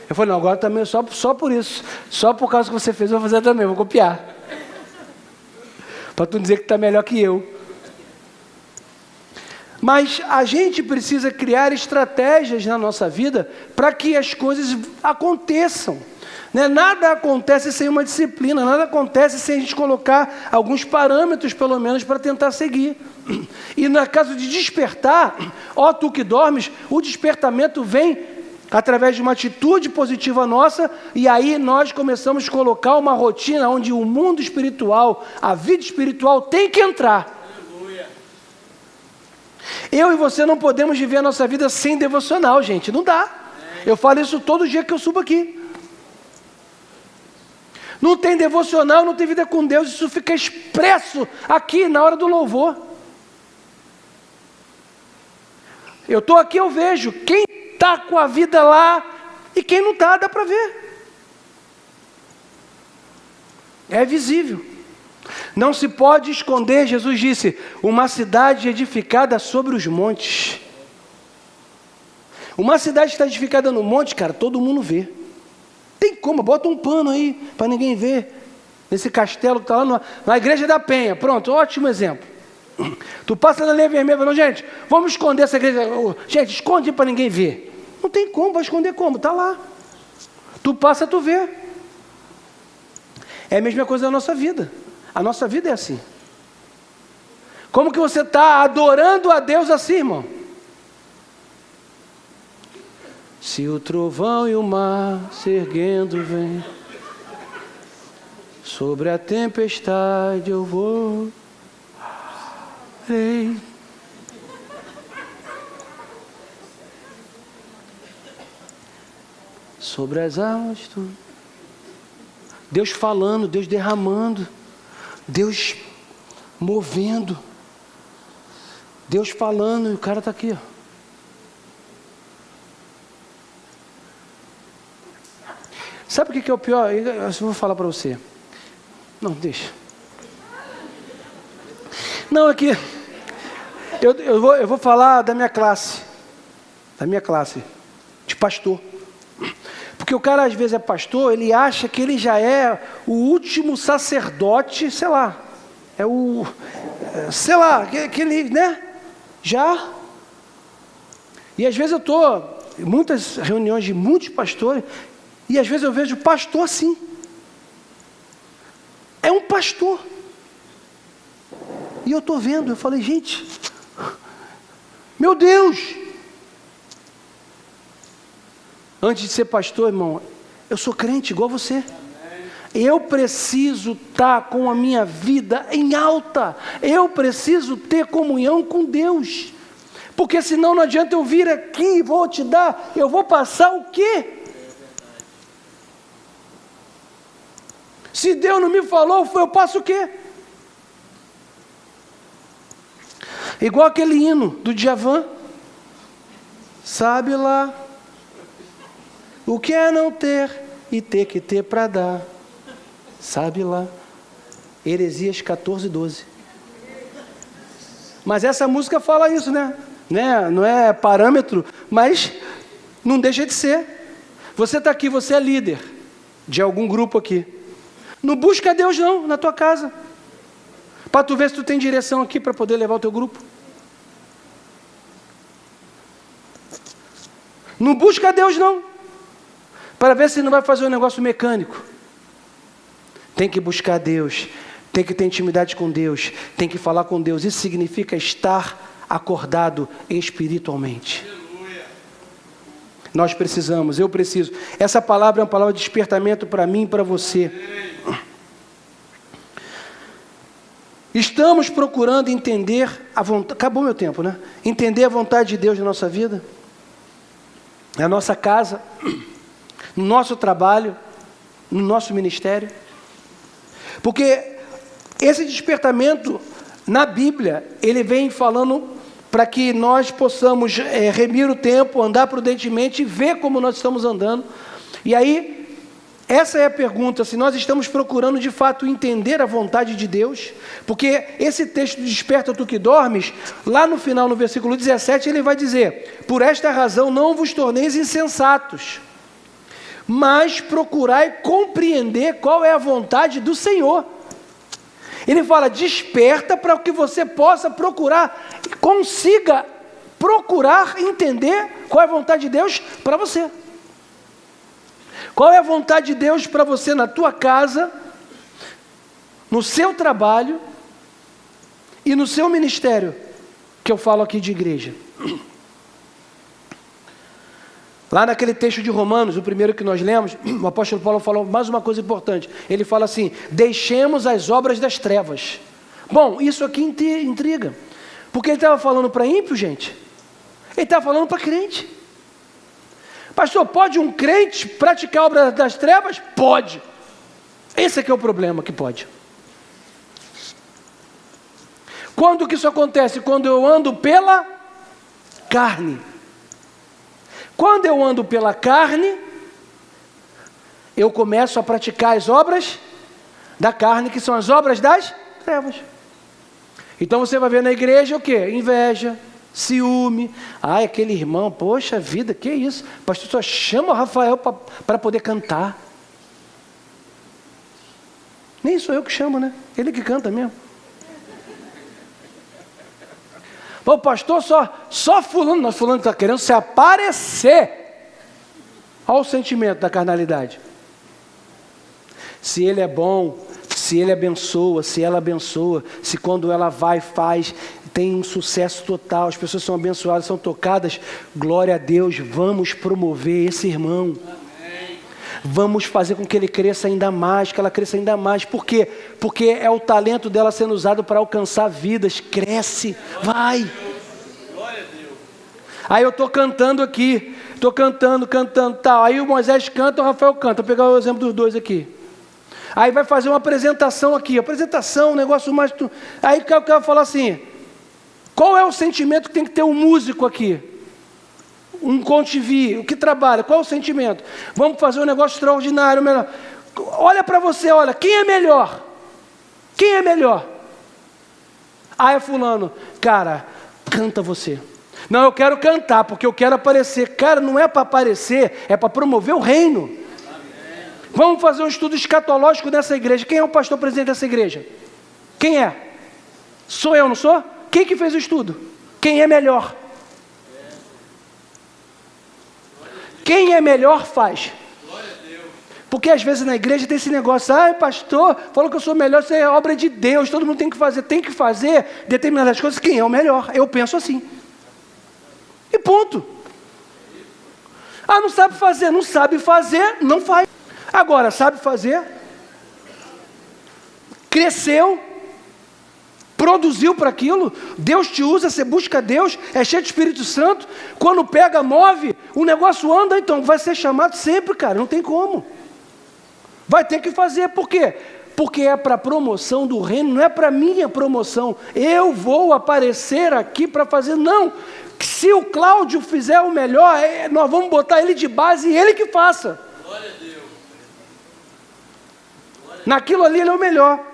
Eu falei, não, agora também só por isso. Só por causa que você fez, eu vou fazer também, vou copiar. Para tu dizer que está melhor que eu. Mas a gente precisa criar estratégias na nossa vida para que as coisas aconteçam. Né? Nada acontece sem uma disciplina, nada acontece sem a gente colocar alguns parâmetros, pelo menos, para tentar seguir. E no caso de despertar, ó tu que dormes, o despertamento vem através de uma atitude positiva nossa, e aí nós começamos a colocar uma rotina onde o mundo espiritual, a vida espiritual tem que entrar. Eu e você não podemos viver a nossa vida sem devocional, gente, não dá. Eu falo isso todo dia que eu subo aqui. Não tem devocional, não tem vida com Deus, isso fica expresso aqui na hora do louvor. Eu estou aqui, eu vejo quem está com a vida lá e quem não está, dá para ver. É visível. Não se pode esconder, Jesus disse, uma cidade edificada sobre os montes. Uma cidade que está edificada no monte, cara, todo mundo vê. Tem como, bota um pano aí para ninguém ver. Nesse castelo que está lá na Igreja da Penha. Pronto, ótimo exemplo. Tu passa na linha vermelha e fala, gente, vamos esconder essa igreja. Gente, esconde para ninguém ver. Não tem como, vai esconder como? Está lá. Tu passa, tu vê. É a mesma coisa na nossa vida. A nossa vida é assim. Como que você está adorando a Deus assim, irmão? Se o trovão e o mar se erguendo vem, sobre a tempestade eu vou. Ei. Sobre as almas tu. Deus falando, Deus derramando, Deus movendo, Deus falando, e o cara está aqui, ó. Sabe o que é o pior? Eu vou falar para você. Não, deixa. Não, aqui. Eu vou falar da minha classe. Da minha classe. De pastor. Porque o cara às vezes é pastor, ele acha que ele já é o último sacerdote, sei lá. É o... sei lá, aquele, né? Já. E às vezes eu estou em muitas reuniões de muitos pastores, e às vezes eu vejo o pastor assim. É um pastor. E eu estou vendo, eu falei, gente, meu Deus! Antes de ser pastor, irmão, eu sou crente igual você. Eu preciso estar com a minha vida em alta. Eu preciso ter comunhão com Deus. Porque senão não adianta eu vir aqui e vou te dar, eu vou passar o quê? Se Deus não me falou, eu passo o quê? Igual aquele hino do Djavan. Sabe lá o que é não ter e ter que ter para dar. Sabe lá. Heresias 14:12. Mas essa música fala isso, né? Não é parâmetro, mas não deixa de ser. Você está aqui, você é líder de algum grupo aqui. Não busca Deus não, na tua casa. Para tu ver se tu tem direção aqui para poder levar o teu grupo. Não busca Deus não. Para ver se não vai fazer um negócio mecânico. Tem que buscar Deus. Tem que ter intimidade com Deus. Tem que falar com Deus. Isso significa estar acordado espiritualmente. Nós precisamos, eu preciso. Essa palavra é uma palavra de despertamento para mim e para você. Estamos procurando entender a vontade... Acabou meu tempo, né? Entender a vontade de Deus na nossa vida. Na nossa casa. No nosso trabalho. No nosso ministério. Porque esse despertamento, na Bíblia, ele vem falando para que nós possamos remir o tempo, andar prudentemente e ver como nós estamos andando. E aí, essa é a pergunta, se nós estamos procurando de fato entender a vontade de Deus, porque esse texto Desperta tu que dormes, lá no final, no versículo 17, ele vai dizer, por esta razão não vos torneis insensatos, mas procurai compreender qual é a vontade do Senhor. Ele fala, desperta para que você possa procurar, consiga procurar entender qual é a vontade de Deus para você. Qual é a vontade de Deus para você na tua casa, no seu trabalho e no seu ministério, que eu falo aqui de igreja. Lá naquele texto de Romanos, o primeiro que nós lemos, o apóstolo Paulo falou mais uma coisa importante. Ele fala assim, deixemos as obras das trevas. Bom, isso aqui intriga. Porque ele estava falando para ímpio, gente. Ele estava falando para crente. Pastor, pode um crente praticar a obra das trevas? Pode. Esse é que é o problema, que pode. Quando que isso acontece? Quando eu ando pela carne. Quando eu ando pela carne, eu começo a praticar as obras da carne, que são as obras das trevas. Então você vai ver na igreja o quê? Inveja, ciúme. Ai, aquele irmão, poxa vida, que isso? O pastor só chama o Rafael para poder cantar. Nem sou eu que chamo, né? Ele que canta mesmo. O pastor só fulano, nós fulano está querendo se aparecer. Olha o sentimento da carnalidade. Se ele é bom, se ele abençoa, se ela abençoa, se quando ela vai, faz, tem um sucesso total, as pessoas são abençoadas, são tocadas, glória a Deus, vamos promover esse irmão. Vamos fazer com que ele cresça ainda mais, que ela cresça ainda mais. Por quê? Porque é o talento dela sendo usado para alcançar vidas. Cresce, vai. Aí eu estou cantando aqui, estou cantando, tal. Aí o Moisés canta, o Rafael canta. Vou pegar o exemplo dos dois aqui. Aí vai fazer uma apresentação aqui, um negócio mais... Aí o cara fala assim, qual é o sentimento que tem que ter um músico aqui? Um contivi, o que trabalha, qual é o sentimento? Vamos fazer um negócio extraordinário, melhor. Olha para você, olha, quem é melhor? Quem é melhor? Ah, é fulano. Cara, canta você. Não, eu quero cantar, porque eu quero aparecer. Cara, não é para aparecer, é para promover o reino. Amém. Vamos fazer um estudo escatológico dessa igreja. Quem é o pastor presidente dessa igreja? Quem é? Sou eu, não sou? Quem que fez o estudo? Quem é melhor? Quem é melhor faz. Porque às vezes na igreja tem esse negócio, pastor, falou que eu sou melhor, isso é obra de Deus, todo mundo tem que fazer determinadas coisas, quem é o melhor? Eu penso assim. E ponto. Não sabe fazer, não faz. Agora, sabe fazer, cresceu, produziu para aquilo, Deus te usa, você busca Deus, é cheio de Espírito Santo, quando pega, move, o negócio anda, então vai ser chamado sempre, cara, não tem como. Vai ter que fazer, por quê? Porque é para a promoção do reino, não é para a minha promoção. Eu vou aparecer aqui para fazer, não. Se o Cláudio fizer o melhor, nós vamos botar ele de base e ele que faça. Glória a Deus. Naquilo ali ele é o melhor.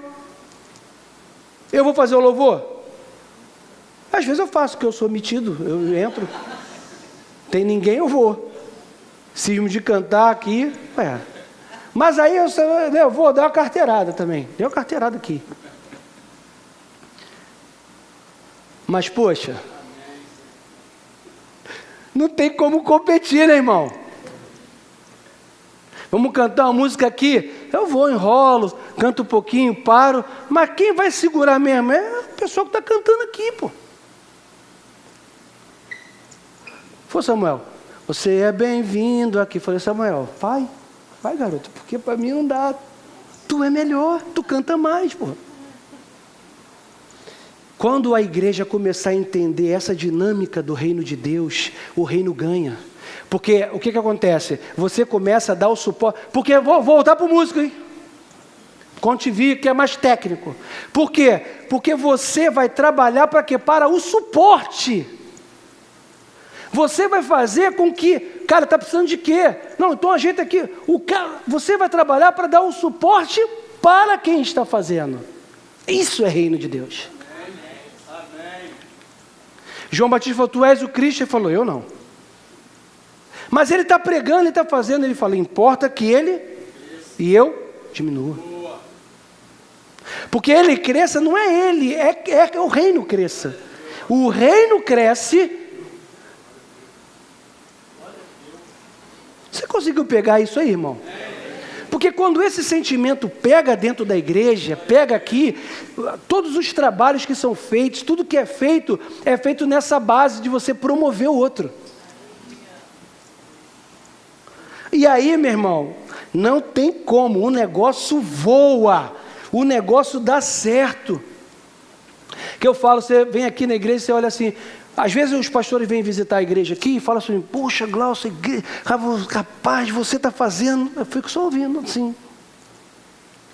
Eu vou fazer o louvor? Às vezes eu faço, porque eu sou metido, eu entro. Tem ninguém, eu vou. Cismo de cantar aqui, Mas aí eu vou dar uma carteirada também. Dei uma carteirada aqui. Mas, poxa, não tem como competir, né, irmão? Vamos cantar uma música aqui, eu vou, enrolo, canto um pouquinho, paro, mas quem vai segurar mesmo é o pessoal que está cantando aqui, pô. Foi, Samuel, você é bem-vindo aqui. Falei, Samuel, vai garoto, porque para mim não dá, tu é melhor, tu canta mais, pô. Quando a igreja começar a entender essa dinâmica do reino de Deus, o reino ganha. Porque o que acontece? Você começa a dar o suporte. Porque vou voltar para o músico, hein? Contivi, que é mais técnico. Por quê? Porque você vai trabalhar para quê? Para o suporte. Você vai fazer com que, cara, está precisando de quê? Não, então ajeita aqui. Você vai trabalhar para dar o suporte para quem está fazendo. Isso é reino de Deus. Amém. João Batista falou, tu és o Cristo? Ele falou, eu não. Mas ele está pregando, ele está fazendo, ele fala, importa que ele e eu diminua. Porque ele cresça, não é ele, é o reino cresça. O reino cresce. Você conseguiu pegar isso aí, irmão? Porque quando esse sentimento pega dentro da igreja, pega aqui, todos os trabalhos que são feitos, tudo que é feito nessa base de você promover o outro. E aí, meu irmão, não tem como, o negócio voa, o negócio dá certo. Que eu falo, você vem aqui na igreja, você olha assim, às vezes os pastores vêm visitar a igreja aqui e falam assim, poxa, Glaucio, rapaz, você está fazendo, eu fico só ouvindo, assim.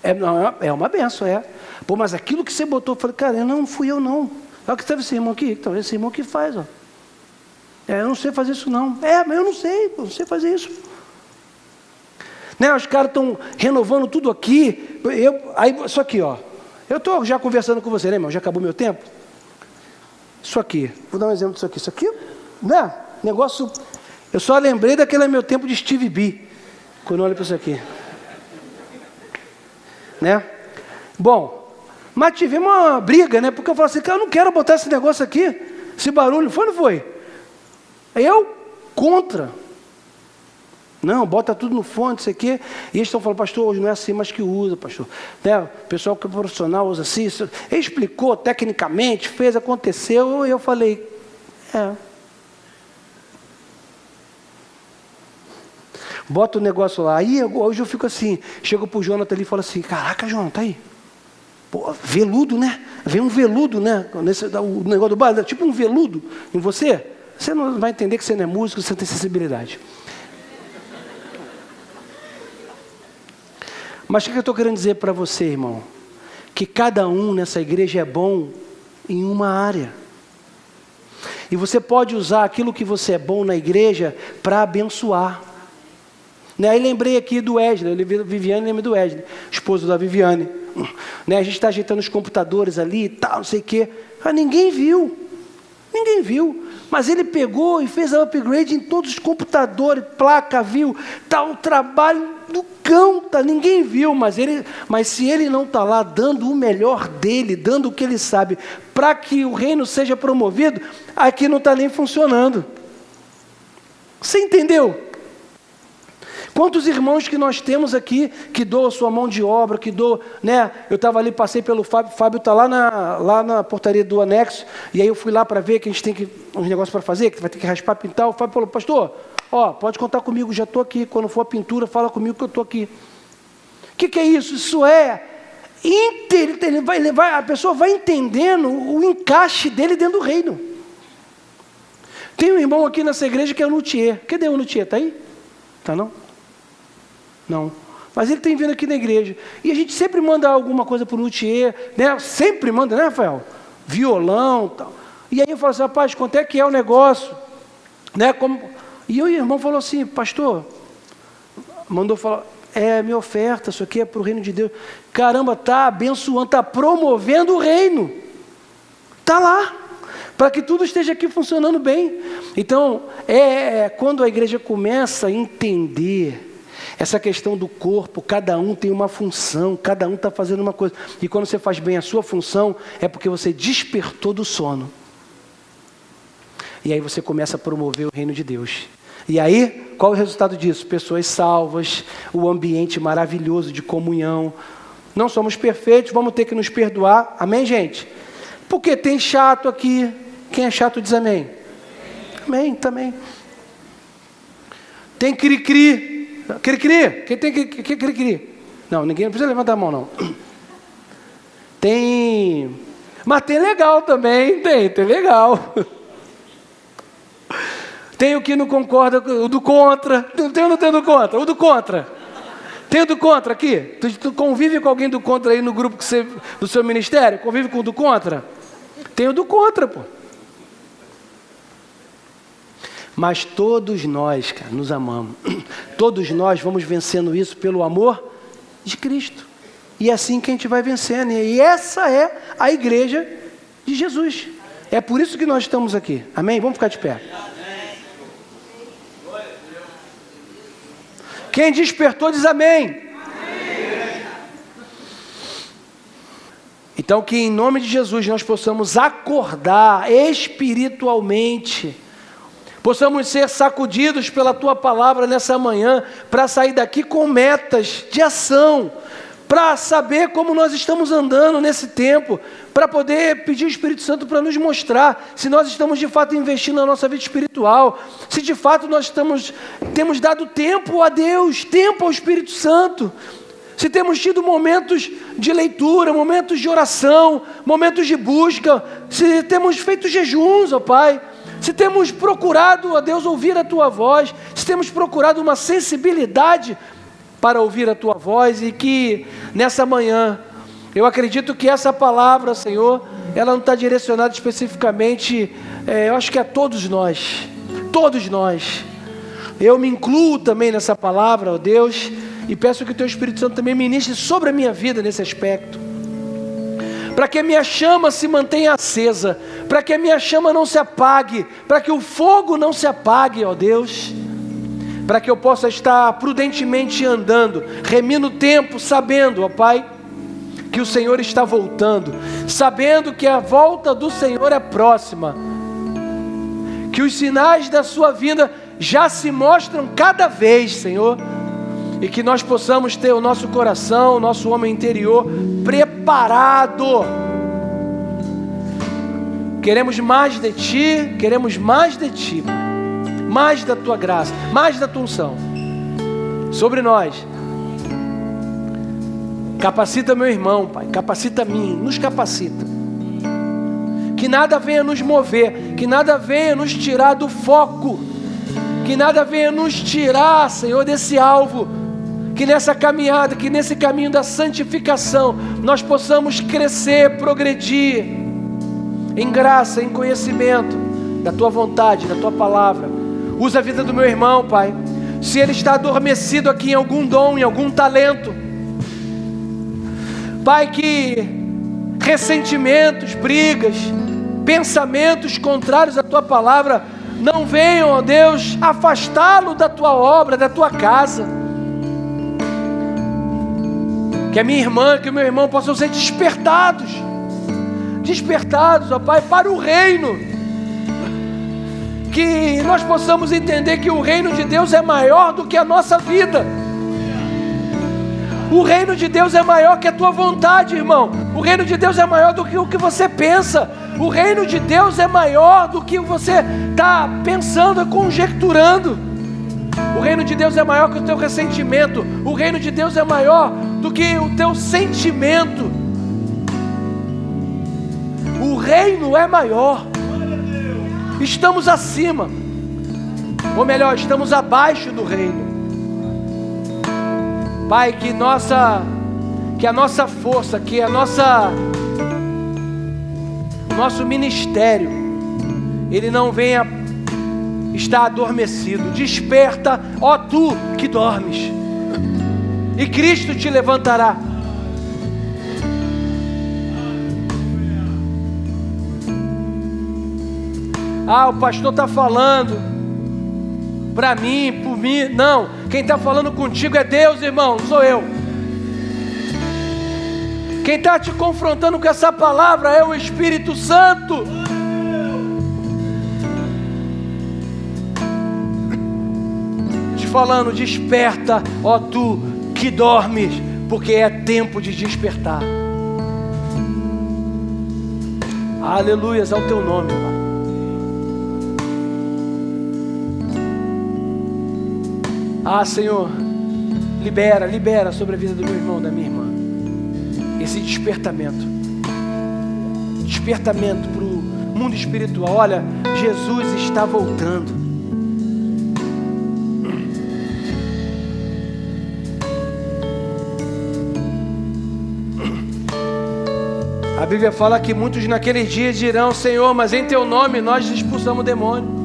É uma benção, é. Pô, mas aquilo que você botou, eu falei, cara, não fui eu não. Olha que teve esse irmão aqui, então esse irmão que faz, ó. Eu não sei fazer isso não. Mas eu não sei fazer isso. Né? Os caras estão renovando tudo aqui. Isso aqui, ó. Eu estou já conversando com você, né, irmão? Já acabou meu tempo? Isso aqui. Vou dar um exemplo disso aqui. Isso aqui, né? Negócio... Eu só lembrei daquele meu tempo de Steve B. Quando eu olho para isso aqui. Né? Bom, mas tivemos uma briga, né? Porque eu falei assim, cara, eu não quero botar esse negócio aqui. Esse barulho. Foi ou não foi? Eu contra. Não, bota tudo no fone, não sei o quê. E eles estão falando, pastor, hoje não é assim mais que usa, pastor. Né? O pessoal que é profissional usa assim. Isso. Ele explicou tecnicamente, fez, aconteceu. E eu falei, bota o negócio lá. Aí hoje eu fico assim, chego pro Jonathan ali e falo assim, caraca, Jonathan, tá aí. Pô, veludo, né? Vem um veludo, né? O negócio do bar, tipo um veludo em você. Você não vai entender que você não é músico, você não tem sensibilidade. Mas o que eu estou querendo dizer para você, irmão? Que cada um nessa igreja é bom em uma área. E você pode usar aquilo que você é bom na igreja para abençoar. Né? Aí lembrei aqui do Wesley, Viviane, lembra do Wesley, esposo da Viviane. Né? A gente está ajeitando os computadores ali e tal, não sei o quê. Mas ninguém viu. Mas ele pegou e fez a upgrade em todos os computadores, placa, viu, tá um trabalho do cão, tá, ninguém viu, mas se ele não está lá dando o melhor dele, dando o que ele sabe, para que o reino seja promovido, aqui não está nem funcionando. Você entendeu? Quantos irmãos que nós temos aqui, que doam a sua mão de obra, que doam, né? Eu estava ali, passei pelo Fábio, Fábio está lá na portaria do anexo, e aí eu fui lá para ver que a gente tem uns negócios para fazer, que vai ter que raspar, pintar. O Fábio falou, pastor, pode contar comigo, já estou aqui, quando for a pintura, fala comigo que eu estou aqui. O que é isso? Isso é, a pessoa vai entendendo o encaixe dele dentro do reino. Tem um irmão aqui nessa igreja que é o luthier. Cadê o luthier? Está aí? Está não? Não. Mas ele tem vindo aqui na igreja. E a gente sempre manda alguma coisa para o luthier, né? Sempre manda, né, Rafael? Violão e tal. E aí eu falo assim, rapaz, quanto é que é o negóo? Né? E o irmão falou assim, pastor, mandou falar, minha oferta, isso aqui é para o reino de Deus. Caramba, está abençoando, está promovendo o reino. Está lá. Para que tudo esteja aqui funcionando bem. Então, quando a igreja começa a entender essa questão do corpo, cada um tem uma função, cada um está fazendo uma coisa. E quando você faz bem a sua função, é porque você despertou do sono. E aí você começa a promover o reino de Deus. E aí, qual é o resultado disso? Pessoas salvas, o ambiente maravilhoso de comunhão. Não somos perfeitos, vamos ter que nos perdoar. Amém, gente? Porque tem chato aqui. Quem é chato diz amém. Amém, também. Tem cri-cri. Cri-cri? Quem tem cri-cri? Não, ninguém não precisa levantar a mão, não. Tem... Mas tem legal também, tem legal. Tem o que não concorda, o do contra. Tem ou não tem o do contra? O do contra. Tem o do contra aqui? Tu convive com alguém do contra aí no grupo do seu ministério? Convive com o do contra? Tem o do contra, pô. Mas todos nós, cara, nos amamos. Todos nós vamos vencendo isso pelo amor de Cristo. E é assim que a gente vai vencendo. E essa é a igreja de Jesus. É por isso que nós estamos aqui. Amém? Vamos ficar de pé. Quem despertou diz amém. Então que em nome de Jesus nós possamos acordar espiritualmente, possamos ser sacudidos pela Tua palavra nessa manhã, para sair daqui com metas de ação, para saber como nós estamos andando nesse tempo, para poder pedir o Espírito Santo para nos mostrar se nós estamos de fato investindo na nossa vida espiritual, se de fato nós temos dado tempo a Deus, tempo ao Espírito Santo, se temos tido momentos de leitura, momentos de oração, momentos de busca, se temos feito jejuns, ó Pai, se temos procurado, ó Deus, ouvir a Tua voz, se temos procurado uma sensibilidade para ouvir a Tua voz, e que nessa manhã, eu acredito que essa palavra, Senhor, ela não está direcionada especificamente, eu acho que a todos nós, todos nós. Eu me incluo também nessa palavra, ó Deus, e peço que o Teu Espírito Santo também ministre sobre a minha vida nesse aspecto, para que a minha chama se mantenha acesa, para que a minha chama não se apague, para que o fogo não se apague, ó Deus, para que eu possa estar prudentemente andando, remindo o tempo, sabendo, ó Pai, que o Senhor está voltando, sabendo que a volta do Senhor é próxima, que os sinais da sua vinda já se mostram cada vez, Senhor, e que nós possamos ter o nosso coração, o nosso homem interior preparado. Queremos mais de Ti, queremos mais de Ti, mais da Tua graça, mais da Tua unção sobre nós. Capacita meu irmão, Pai, capacita a mim, nos capacita. Que nada venha nos mover, que nada venha nos tirar do foco, que nada venha nos tirar, Senhor, desse alvo, que nessa caminhada, que nesse caminho da santificação, nós possamos crescer, progredir, em graça, em conhecimento da Tua vontade, da Tua palavra. Usa a vida do meu irmão, Pai, se ele está adormecido aqui em algum dom, em algum talento, Pai, que ressentimentos, brigas, pensamentos contrários à Tua palavra não venham, ó Deus, afastá-lo da Tua obra, da Tua casa. Que a minha irmã, que o meu irmão possam ser despertados, ó Pai, para o reino. Que nós possamos entender que o reino de Deus é maior do que a nossa vida. O reino de Deus é maior que a tua vontade, irmão. O reino de Deus é maior do que o que você pensa. O reino de Deus é maior do que você está pensando, conjecturando. O reino de Deus é maior que o teu ressentimento. O reino de Deus é maior do que o teu sentimento. O reino é maior. Estamos acima, ou melhor, estamos abaixo do reino. Pai, que a nossa força, que nosso ministério, ele não venha estar adormecido. Desperta, ó tu que dormes, e Cristo te levantará. Ah, o pastor está falando para mim, por mim. Não, quem está falando contigo é Deus, irmão, não sou eu. Quem está te confrontando com essa palavra é o Espírito Santo. Te falando, desperta, ó tu que dormes, porque é tempo de despertar. Aleluias ao teu nome, Pai. Ah, Senhor, libera sobre a vida do meu irmão, da minha irmã, esse despertamento para o mundo espiritual. Olha, Jesus está voltando. A Bíblia fala que muitos naqueles dias dirão: Senhor, mas em teu nome nós expulsamos o demônio.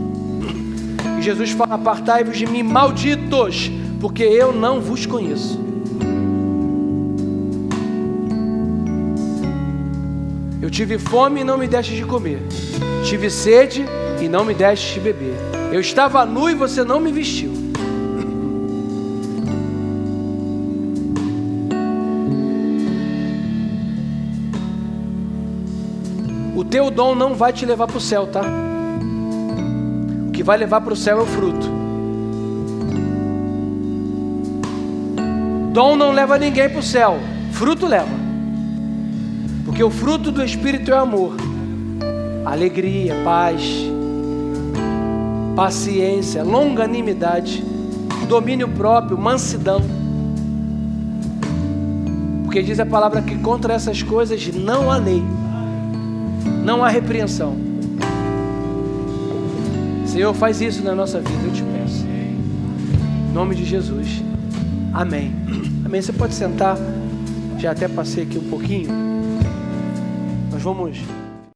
Jesus fala: apartai-vos de mim, malditos, porque eu não vos conheço. Eu tive fome e não me deste de comer, tive sede e não me deste de beber, eu estava nu e você não me vestiu. O teu dom não vai te levar para o céu, tá? O que vai levar para o céu é o fruto. Dom não leva ninguém para o céu, fruto leva. Porque o fruto do Espírito é amor, alegria, paz, paciência, longanimidade, domínio próprio, mansidão. Porque diz a palavra que contra essas coisas não há lei, não há repreensão. Senhor, faz isso na nossa vida, eu te peço. Em nome de Jesus. Amém. Amém. Você pode sentar. Já até passei aqui um pouquinho. Nós vamos